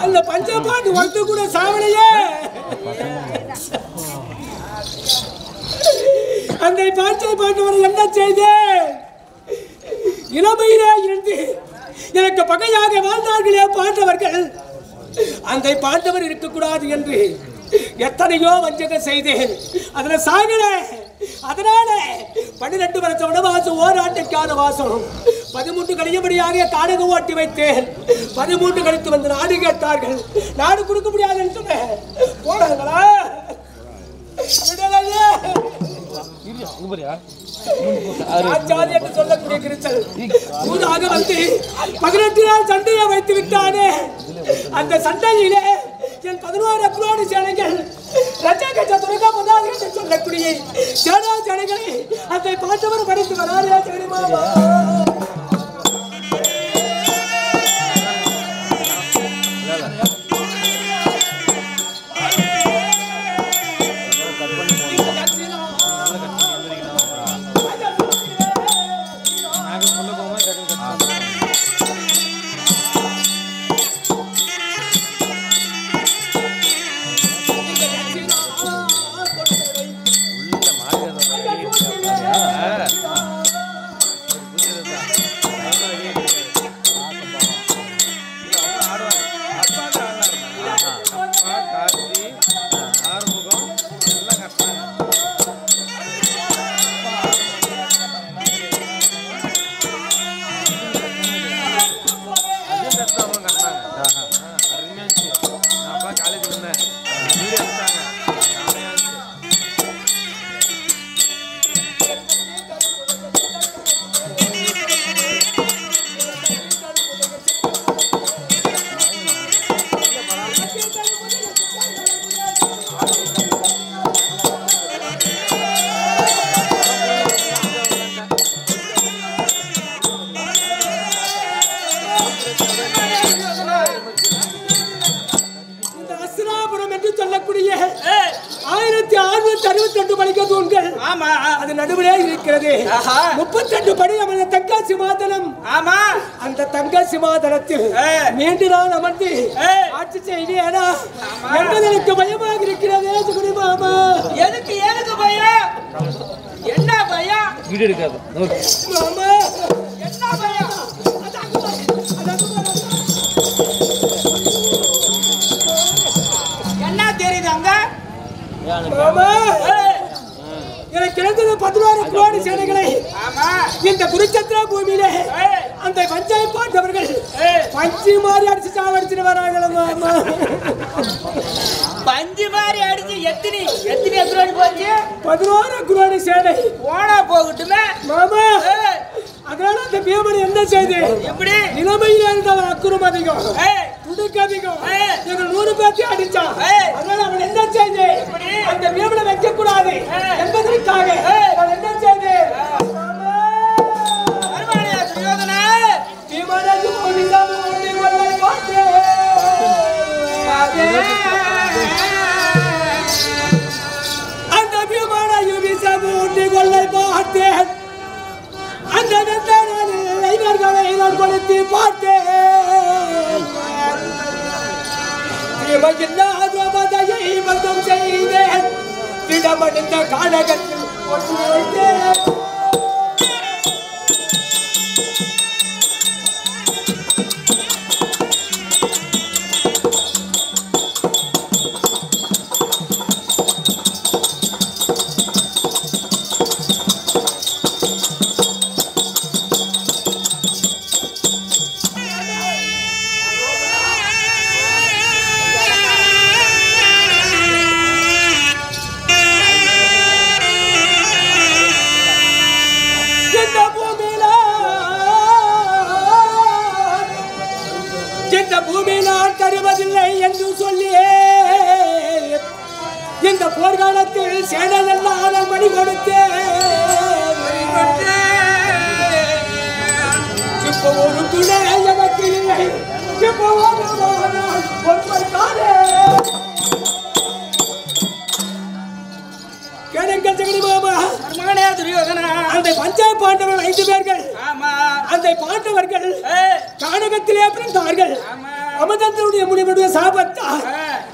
S1: அந்த பஞ்சபாண்டு வந்து கூட சாவலையே அந்த பாஞ்சை பாண்டவரை என்ன செய்து இளமையிலே இருந்து எனக்கு பகையாக வாழ்ந்தார்களே பாண்டவர்கள் அந்த பாண்டவர் இருக்கக்கூடாது என்று எத்தனையோ வஞ்சகம் செய்தேன் அதுல சாகல அதனால 12 வருஷ வனவாசம் ஓராண்டுக்கான வாசம் 13 கழியபடியாக காடகம் ஓட்டி வைத்தேன் 13 கழித்து வந்து நாடு கேட்டார்கள் நாடு கொடுக்க முடியாதுன்னு சொன்னேன் போனாங்களா என்று சொல்லக்கூடிய கிருச்சல் ஊராக வந்து 18 நாள் சண்டையை வைத்து விட்டானே அந்த சண்டையிலே என் 11 அக்ரோடு சேனைகள் ரஜகஜ துரக பதாதி என்று சொல்லக்கூடிய சேனா சேனைகளை அந்த பாண்டவர் படித்து வராரே தெரியுமா இருக்கக்கூடிய 1662 படிக்க தூண்கள்
S2: ஆமா
S1: அது நடுவிலே இருக்கிறது. 32 படி அமர்ந்த தங்க சிமாதனம்.
S2: ஆமா
S1: அந்த தங்க சிமாதனத்தில் மீண்டும் நான் அமர்ந்து ஆட்சி செய்வேனா என்பது எனக்கு பயமாக இருக்கிறது. சுகுணி மாமா
S2: எதுக்கு பயம்? என்ன பயம்?
S6: வீடியோ எடுக்காது
S1: மாமா
S2: என்ன பயம்? என்ன தெரியுது அங்க?
S1: மாமா எனக்கு கிடைத்தது 16 கோடி சேனைகளை.
S2: ஆமா
S1: இந்த குருச்சத்திர பூமியிலே அந்த பஞ்சாயத்து பாண்டவர்கள் பஞ்சு மாதிரி அடிச்சு சாவடிச்சுட்டு வராங்களா மாமா?
S2: பஞ்சு மாதிரி அடிச்சு எத்தனை கோடி போச்சு?
S1: 16 கோடி சேனை
S2: போனா போகட்டுமே
S1: மாமா. அதனால அந்த பீமன் என்ன செய்து
S2: எப்படி
S1: நிலைமையில இருந்தவன் அக்குறம் அதிகம் துடுக்கு அதிகம் எங்கள் 100 பேர்த்தி அடிச்சான். அதனால அவன் என்ன செய்து அந்த பீமனை வைக்க கூடாது என்பதற்காக அவன் என்ன செய்து பீமனுக்கு ஓடி கொள்ளை போட்டு அந்த பீமனையும் விசம் ஊட்டி கொள்ளை பார்த்தேன். அந்த இவர்களை நான் கொடுத்து பார்த்தேன். திரமகில்லாதவதையை வந்தம் செய்தேன். திடமடைந்த காலகத்தில் ஒன்று வைத்தேன். என்று சொல்லி இந்த போர்க்காலத்தில் சேனையெல்லாம் மணி கொடுத்தேன். இப்போ ஒரு துணை எனக்கு இல்லை. இப்போ அந்த பஞ்சாயத்து பாண்டவர்கள் 5 பேர்கள் அந்த பாண்டவர்கள் கானகத்திலே பிறந்தார்கள். அமதத்தினுடைய முடிவுடைய சாபத்தா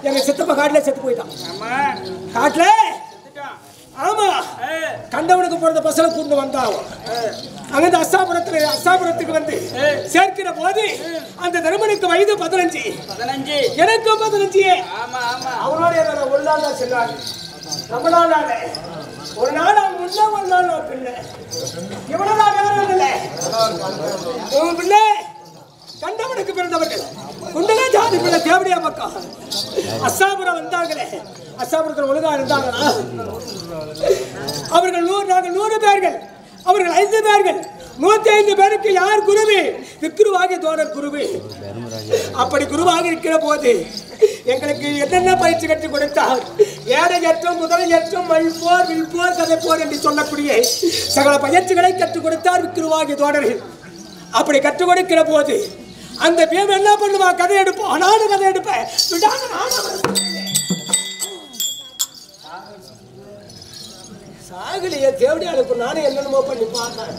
S1: எங்க சித்தப்பா காட்டுல செத்து போயிட்டான். காட்டுல ஆமா கண்டவனுக்கு போறத பசல கூண்டு வந்தான். அங்க அஸ்தாபுரத்துக்கு வந்து சேர்க்கிற போது அந்த தருமனுக்கு வயது 15 எனக்கு 15. அவனோட ஒரு நாள் தான் சென்றாங்க. நம்மளால ஒரு நாள் முன்ன ஒரு நாள் பிள்ளை இவ்வளவுதான் வேற இல்லை. உன் பிள்ளை கண்டவனுக்கு பிறந்தவர்கள் குண்டக ஜாதி பிள்ளை தேவடியா பக்கம் அஸ்தாபுரம் வந்தாங்களே. அஸ்தாபுரத்தில் ஒழுங்கா இருந்தாங்களா? அவர்கள் நாங்கள் 100 பேர்கள், அவர்கள் 5 பேர்கள், 105 பேருக்கு யார் குருவி? விக்ருவாகிய தோழர் குருவி. அப்படி குருவாக இருக்கிற போது எங்களுக்கு என்னென்ன பயிற்சி கட்டி கொடுத்தார்? ஏழை ஏற்றம், முதலை ஏற்றம், மல்போர், வில்போர், கதைப்போர் என்று சொல்லக்கூடிய சகல பயிற்சிகளை கற்றுக் கொடுத்தார் விக்ருவாகிய தோழர்கள். அப்படி கற்றுக் கொடுக்கிற போது அந்த பேர் என்ன பண்ணுவா? கதை எடுப்போம். நானும் கதை எடுப்பேன். சாகலிய தேவடியாளுக்கு நானும் என்னென்னமோ பண்ணி பார்த்தேன்.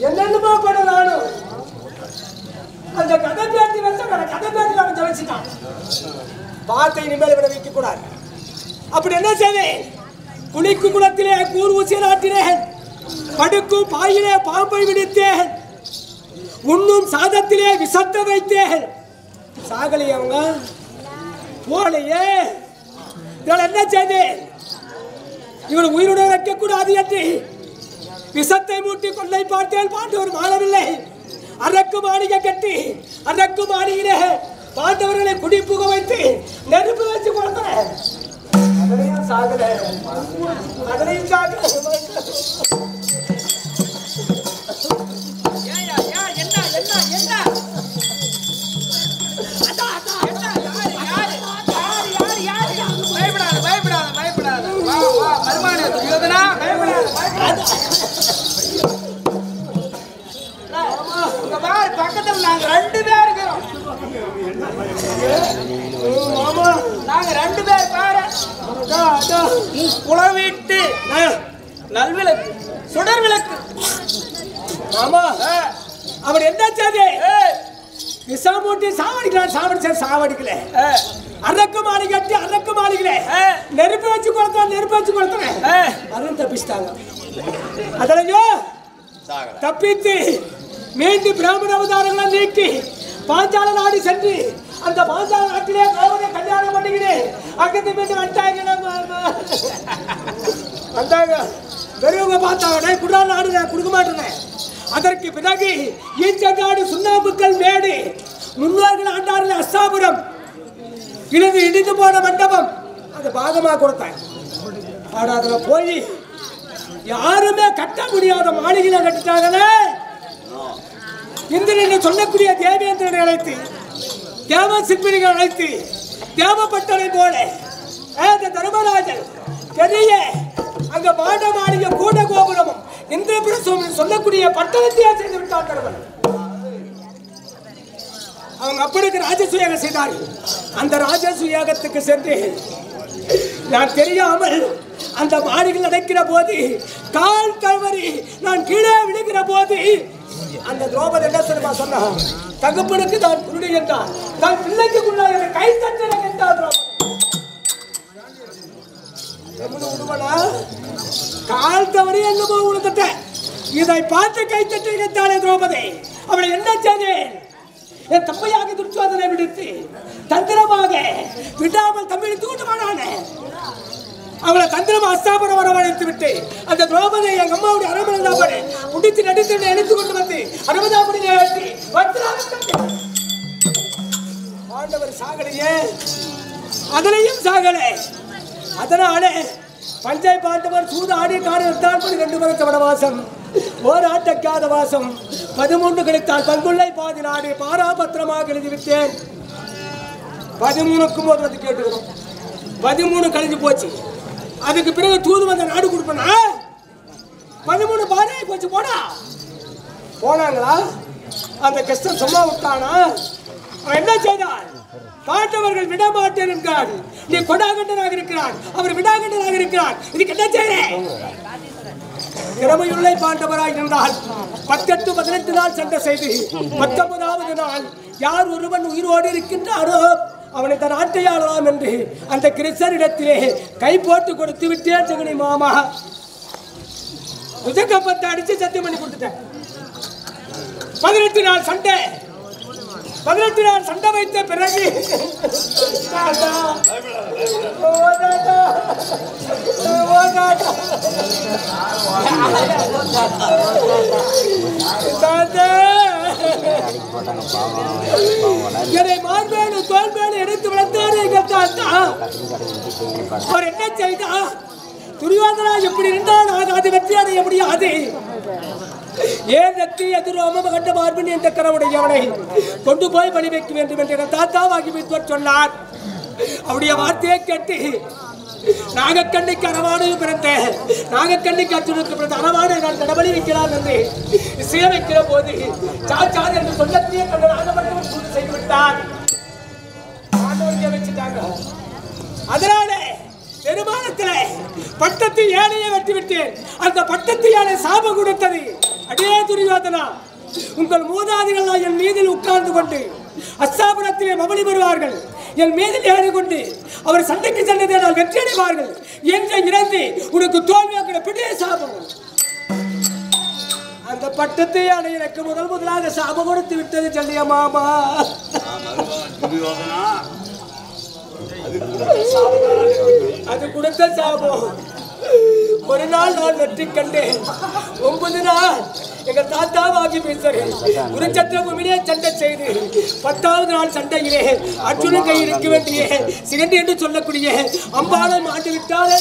S1: என்னென்னமோ பண்ண நானும் அந்த கதை பேட்டி வச்ச கதை பேட்டி அவன் ஜெயிச்சிட்டான். வார்த்தை இனிமேல் விட வைக்க கூடாது. அப்படி என்ன செய்வேன்? குளிக்கு குளத்திலே கூர் ஊசி நாட்டினேன். படுக்கும் பாயிலே பாம்பை விடுத்தேன். உண்ணும் சாதத்திலே விசத்த வைத்தேன். சாகலி அவங்க போலையே. இவள் என்ன செய்தேன்? இவள் உயிருடன் வைக்க கூடாது என்று விசத்தை மூட்டி கொள்ளை பார்த்தேன். பாண்டவர் மாறவில்லை. அரக்கு மாளிகை கட்டி அரக்கு மாளிகையிலே பாண்டவர்களை குடிப்புக வைத்து நெருப்பு வச்சு கொடுத்தேன். அதனையும் சாகல, அதனையும் சாகல.
S2: பக்கத்தில் நாங்க 2 பேர் இருக்கிறோம்.
S1: மாமா
S2: நாங்க 2 பேர் பாரு குளவீட்டு நல்விளக்கு சுடர் விளக்கு.
S1: மாமா அவர் என்னாச்சாது விசாமூட்டி சாவடிக்கல அரக்கு மாளிகை கட்டி அரக்கு மாளிகையில நெருப்பு வச்சு கொடுத்தேன் அதுவும் தப்பிச்சிட்டாங்க. அதனையோ தப்பித்து மீண்டும் பிராமண அவதாரங்களை நீக்கி பாஞ்சால நாடு சென்று அந்த பாஞ்சால நாட்டிலே கௌரவ கல்யாணம் பண்ணிக்கிட்டு அங்கத்து மீண்டும் வந்தாங்க. பெரியவங்க பார்த்தாங்க குடா நாடு நான் கொடுக்க மாட்டேன். அதற்கு பிறகு ஈச்சங்காடு சுண்ணாம்புக்கல் மேடு முன்னோர்கள் ஆண்டாரில் அஸ்தாபுரம் இடிந்து போன மண்டபம் அது பாகமாக கொடுத்தாங்க. ஆனா அதுல போய் யாருமே கட்ட முடியாத மாளிகையில கட்டிட்டாங்களே. இந்திரன் சொல்லக்கூடிய தேவேந்திரனை அழைத்து தேவ சிற்பிகள் அழைத்து தேவப்பட்டனை போல அந்த தர்மராஜன் பெரிய அங்க மாட மாளிகை கூட கோபுரமும் இந்திர பிரசவம் சொல்லக்கூடிய பட்டணத்தையே செய்து விட்டார்கள். அவங்க அப்படிக்கு ராஜசூயாகம் செய்தார்கள். அந்த ராஜசூயாகத்துக்கு சென்று நான் தெரியாமல் அந்த மாடிகள் நடக்கிற போது கால் தவறி நான் கீழே விழுகிற போது அந்த திரௌபதி என்ன சொல்லுமா சொன்னா தகப்பனுக்கு தான் குருடி என்றான் தான் பிள்ளைக்கு குருடாக கை தட்டல என்றார். கால் தவறி என்னமோ உழுதுட்ட இதை பார்த்து கை தட்டித்தானே திரௌபதி. அவளை என்ன செய்தேன் என் தப்பையாக துர்ச்சோதனை விடுத்து தந்திரமாக விடாமல் தமிழ் தூண்டுவானான அவளை தந்திரமா அஸ்தாபனம் வரவழைத்து விட்டு அந்த திரௌபதியை எங்க அம்மாவுடைய அரமணந்தாபடி முடித்து நடித்து எடுத்து கொண்டு வந்து அரமதாபடி ஏற்றி ஆண்டவர் சாகலையே அதனையும் சாகலை. அதனாலே பஞ்சை பாண்டவர் சூது ஆடி காரணத்தால் 2 வருஷ வனவாசம் ஓர் ஆட்டக்காத வாசம் 13 கிடைத்தால் பங்குள்ளை பாதி நாடு பாராபத்திரமாக எழுதிவிட்டேன். 13க்கும் ஒரு வந்து கேட்டுக்கிறோம். 13 கழிஞ்சு போச்சு. அதுக்கு பிறகு தூது வந்த நாடு கொடுப்பனா 13 பாராய் போச்சு போனா போனாங்களா அந்த கஷ்டம் சும்மா விட்டானா? அவன் என்ன செய்தான்? பாண்டவர்கள் விடமாட்டேன் என்கிறார். நீ கொடாகண்டனாக இருக்கிறார், அவர் விடாகண்டனாக இருக்கிறார். இதுக்கு என்ன செய்யறேன்? திறமையுள்ள பாண்டவராக இருந்தால் 18 நாள் சண்டை செய்து 19வது நாள் யார் ஒருவன் உயிரோடு இருக்கின்றாரோ அவனை தன் ஆட்டையாளலாம் என்று அந்த கிருஷ்ணரிடத்திலே கை போட்டு கொடுத்து விட்டேன். ஜெகனி மாமா உஜக்கப்பத்தை அடிச்சு சத்தியம் பண்ணி கொடுத்துட்டேன். 18 நாள் சண்டை 18 நாள் சண்டை வைத்த பிறகு என்னை மார்பேடு தோல்பேடு எடுத்து வளர்த்தாரு எங்கள் தாத்தா. அவர் என்ன செய்தா? துரியோதனா எப்படி இருந்தால் அது வெற்றி அடைய முடியாது. ஏன் நெற்றி எதிரோமம் கண்ட மார்பின் என்ற கரவுடையவனை கொண்டு போய் பணி வைக்க வேண்டும் என்று தாத்தாவாகி வைத்துவர் சொன்னார். அவருடைய வார்த்தையை கேட்டு நாகக்கண்ணிக்கு அரவாடு பிறந்த நாகக்கண்ணிக்கு அச்சுனுக்கு பிறந்த அரவாடு நான் தடபடி வைக்கலாம் என்று இசைய வைக்கிற போது சாச்சார் என்று சொல்லத்தையே கண்ட நாகப்பட்டவன் கூட்டு செய்துவிட்டார். வச்சுட்டாங்க. அதனால பெருமானத்துல பட்டத்து யானையை வெட்டிவிட்டேன். அந்த பட்டத்து யானை சாபம் கொடுத்தது. அடே துரியோதனா, உங்கள் மூதாதிகள் என் மீதில் உட்கார்ந்து கொண்டு அஸ்தாபனத்திலே மபலி பெறுவார்கள். என் மீதில் ஏறி கொண்டு அவர் சண்டைக்கு சென்றதை நான் வெற்றி அடைவார்கள் என்று இறந்து உனக்கு தோல்வியாக்கிற பெரிய சாபம். அந்த பட்டத்து யானை எனக்கு முதலாக சாபம் கொடுத்து விட்டது சொல்லிய மாமா. அது கொடுத்த சாபம். ஒரு நாள் நான் வெற்றி கண்டேன். 9 நாள் எங்க தாத்தாவாகி பேசுறேன் குருச்சத்திர பூமியிலே சண்டை செய்து 10வது நாள் சண்டையிலே அர்ஜுன கை இருக்க வேண்டிய சிகண்டி என்று சொல்லக்கூடிய அம்பாளை மாட்டி விட்டாலே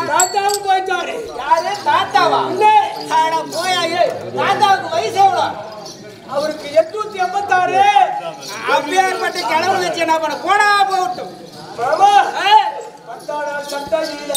S1: தாத்தாவும் போயிட்டாரு.
S2: யாரு தாத்தாவா? தாத்தாவுக்கு வயசு எவ்வளவு?
S1: அவருக்கு 886.
S2: அப்படியாற்பட்ட கிழவு வச்சு என்ன பண்ண போனா போகட்டும்.
S1: மாமா 10 நாள் சண்டையில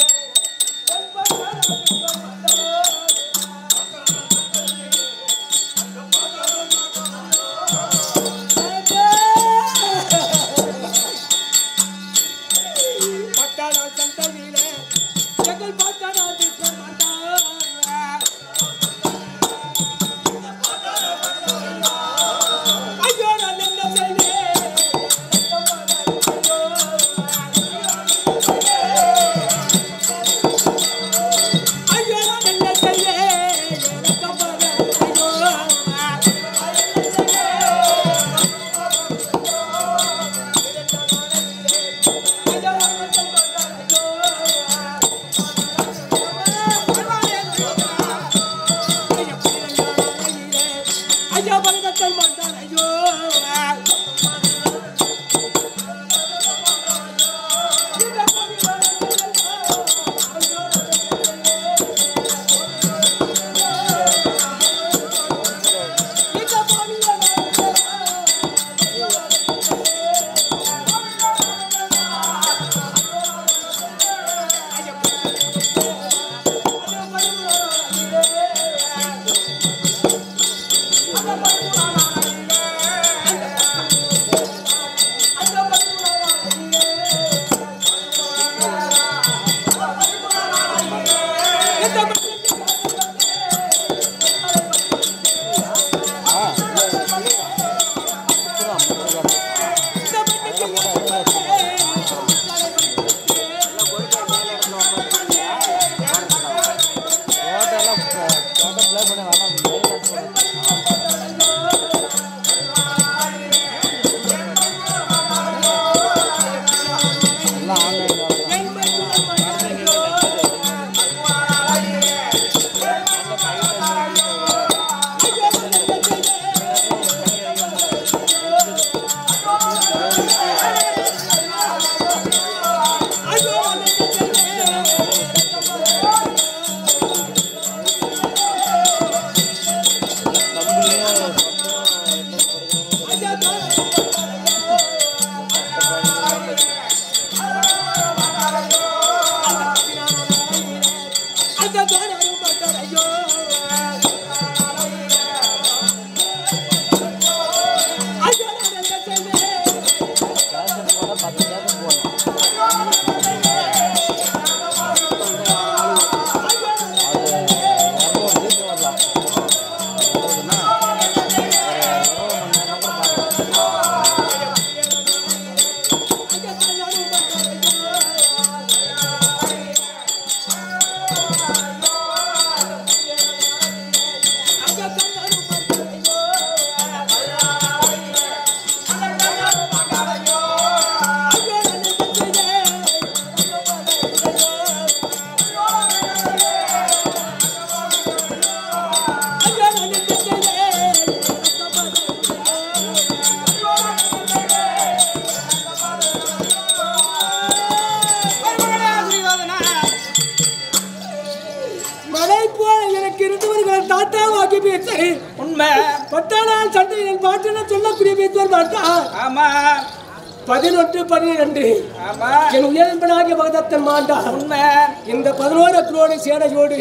S1: இந்த 11 குரோனை சேனையோடு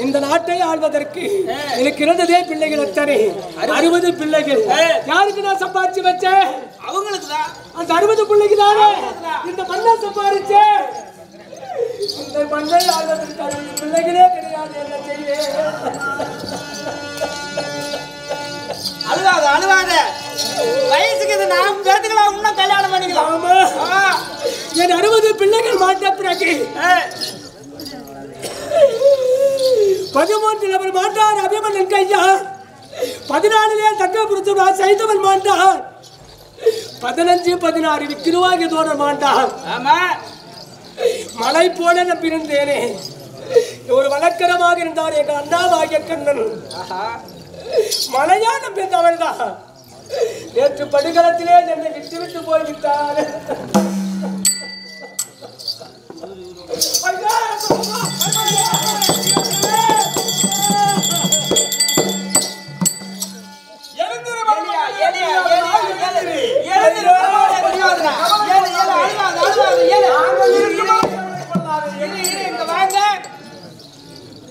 S1: இந்த நாட்டை ஆள்வதற்கு எனக்கு இருந்ததே பிள்ளைகள் எத்தனை 60 பிள்ளைகள். யாருக்கு நான் சம்பாதிச்சு வச்சேன்?
S2: அவங்களுக்கு தான்.
S1: அந்த 60 பிள்ளைக்கு தானே இந்த மண்ணை சம்பாதிச்சேன். இந்த மண்ணை ஆள்வதற்கு 60 பிள்ளைகளே கிடையாது. என்ன செய்ய?
S2: அழுவாத அழுவாத. வயசுக்கு இது நாம் பேத்துக்கலாம், இன்னும் கல்யாணம் பண்ணிக்கலாம்.
S1: என் 60 பிள்ளைகள் மாட்ட பிறகு 13 நபர் மாட்டார் அபிமன்னன் கையா. 14 தக்க புருத்தா சைதவன் மாட்டார். 15 16 விக்கிரவாகி தோழர் மாட்டார்.
S2: ஆமா,
S1: மலை போல நான் பிறந்தேனே. ஒரு வழக்கரமாக இருந்தார் எங்கள் அண்ணாவாகிய கண்ணன். மலையான பிறந்தவள் தான். நேற்று படுகளத்திலே என்னை விட்டு விட்டு போய்விட்டார்.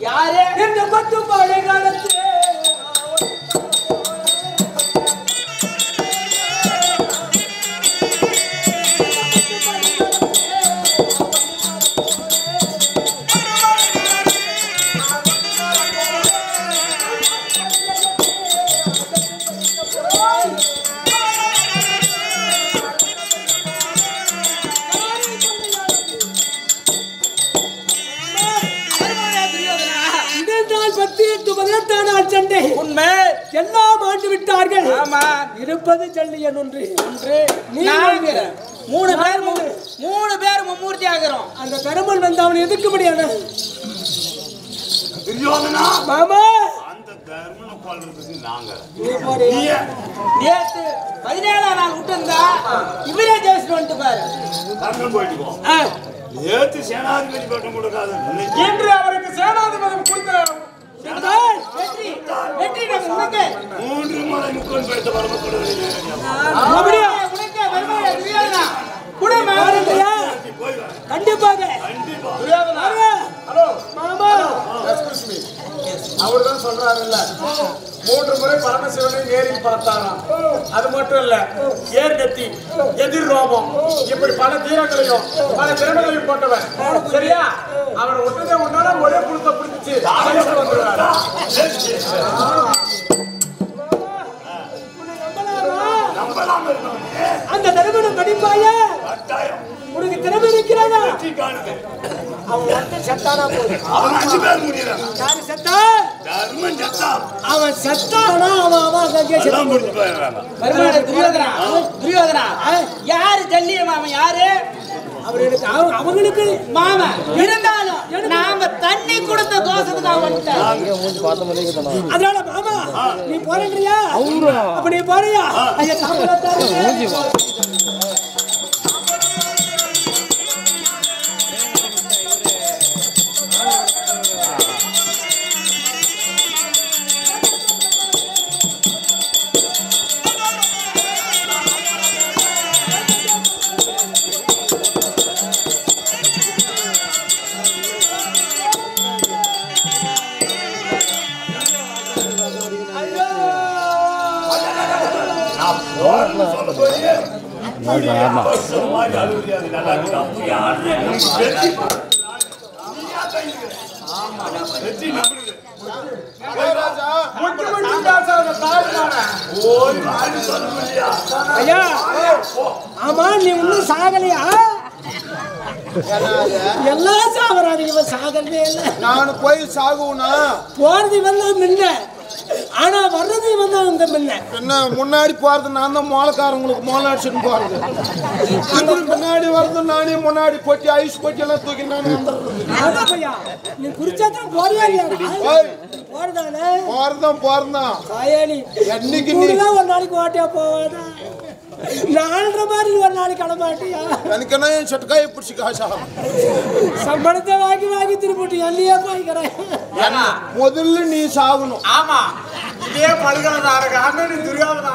S2: யாரே உண்மை.
S1: எல்லாம் ஆண்டு விட்டார்கள்.
S2: ஆமா.
S1: இருப்பது ஜல்லியன் ஒன்று. நீ
S2: நாங்க மூணு பேர் மும்மூர்த்தி ஆகிறோம்.
S1: அந்த பெருமாள் வந்து அவனை எதிர்க்க முடியாது.
S3: துரியோதனா
S1: மாமா
S3: அந்த தர்மனை கொல்றதுக்கு நாங்க
S2: நேத்து 17ஆம் நாள் விட்டுருந்தா இவரே ஜெயிச்சு வந்துட்டு பாரு.
S3: தர்மன் போயிட்டுக்கோ. நேத்து சேனாதிபதி பட்டம் கொடுக்காது.
S4: இன்று அவருக்கு சேனாதிபதி கொடுத்த
S2: வெற்றி உனக்கு
S3: 3 முறை முக்கோன் பெருத்த வரம்பு கொடுக்குறீங்க.
S2: உனக்கு வருமானம் துரியோதனா குடுமா
S1: கண்டிப்பாக
S4: துரியோதனா. ஹலோ
S1: மாமா.
S4: Excuse me. அவர்தான் சொல்றாருல்ல 3 முறை பரமசிவனை நேரில் பார்த்தாராம். அது மட்டும் இல்ல ஏர் நெத்தி, எதிர் ரோமம், இப்படி பல தீரங்களையும் பல திறமைகளையும் போட்டவன். சரியா? அவனை ஒட்டுதே ஒன்னால ஒரே புழுத்த பிடிச்சு வந்துடுறாரு.
S3: நம்பலாம் இருக்கணும்.
S1: அந்த தருமனம் கடிப்பாயா?
S3: கட்டாயம்
S1: உனக்கு திறமை இருக்கிறதா?
S3: வெற்றி காணுது.
S1: அவன் வந்து செத்தானா போதும்.
S3: அவன் 5 பேர் முடியறாங்க.
S1: யாரு செத்தா?
S3: தர்மன் செத்தா
S1: அவன் செத்தானா அவன் அங்கே செத்து
S3: எல்லாம் முடிஞ்சு போயிடுறாங்க.
S2: வருமானம் துரியோதனா யாரு ஜல்லிய மாமன் யாரு?
S1: அவர்களுக்கு அவங்களுக்கு
S2: மாமா இருந்தாலும் நாம தண்ணி கொடுத்த தோசத்துக்கு வந்துட்டேன்.
S1: அதனால மாமா நீ போறேன்றியா? அப்ப நீ போறியா? ஐயா தாமதத்தாரு. ஐயா ஆமா நீ இன்னும் சாகலையா? எல்லாம் சாகுறாங்க. இவன் சாகவே இல்லை.
S5: நான் போய் சாகுனா
S1: போறது இவன் தான் முன்ன. ஆனா வர்றது இவன் தான் இந்த முன்ன.
S5: என்ன முன்னாடி போறது நான் தான் மோளக்காரங்களுக்கு மோளம் அடிச்சுட்டு போறது. முன்னாடி வர்றது நானே முன்னாடி போட்டி ஐஸ் போட்டி எல்லாம் தூக்கி நான்
S1: ஐயா நீ குறிச்சாதான் போறியா இல்லையா? போறதானே?
S5: போறதான்
S1: சாயாளி
S5: என்னைக்கு
S1: நீ ஒரு நாளைக்கு ஓட்டியா போவாதா? 4:30 மாதிரி ஒரு நாளைக்கு கிளம்பாட்டியா?
S5: எனக்கு என்ன என் சட்டக்காயை பிடிச்சி காசா
S1: சம்பளத்தை வாங்கி திருப்பிட்டு எல்லையே போய்க்கிறேன்.
S5: முதல்ல நீ சாகணும்.
S4: ஆமா இதே பழுகாத நீ துரியோதனா.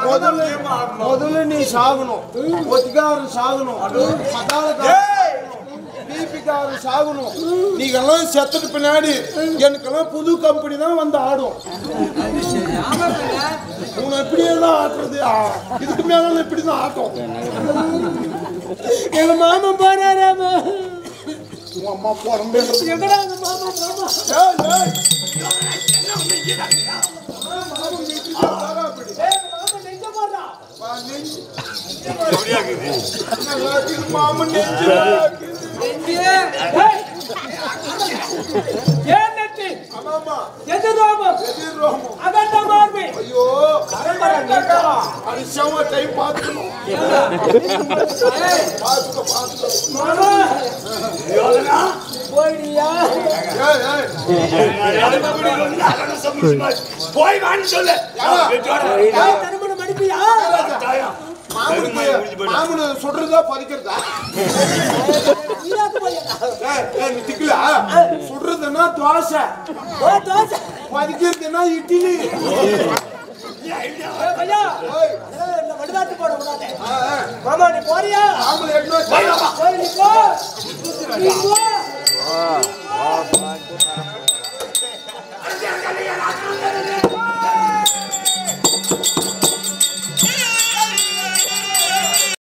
S5: முதல்ல நீ சாகணும். ஒத்திக்காரன் சாகணும். பிபிக்காரன் சாகணும். நீங்கெல்லாம் செத்துட்டு பின்னாடி எனக்கெல்லாம் புது கம்பெனி தான் வந்து ஆடும். உன்னை எப்படியே தான் ஆட்டுறது. இதுக்கு மேல இப்படிதான் ஆட்டும்.
S1: எங்க மாமா போறாராமா?
S5: உன் அம்மா போறேன்.
S1: எங்கடா அந்த மாமா?
S5: மாமன் ஐயோ அரிசமா டைம் பார்த்துக்கணும்.
S3: போய் வாங்கி சொல்லு.
S5: மாமனு சுடுறதா பதிக்கிறதா? திக்கல சுடுறதுன்னா தோசை, பதிக்கிறதுன்னா இட்லி.
S1: மாமா நீ போறியா?
S5: மாமன்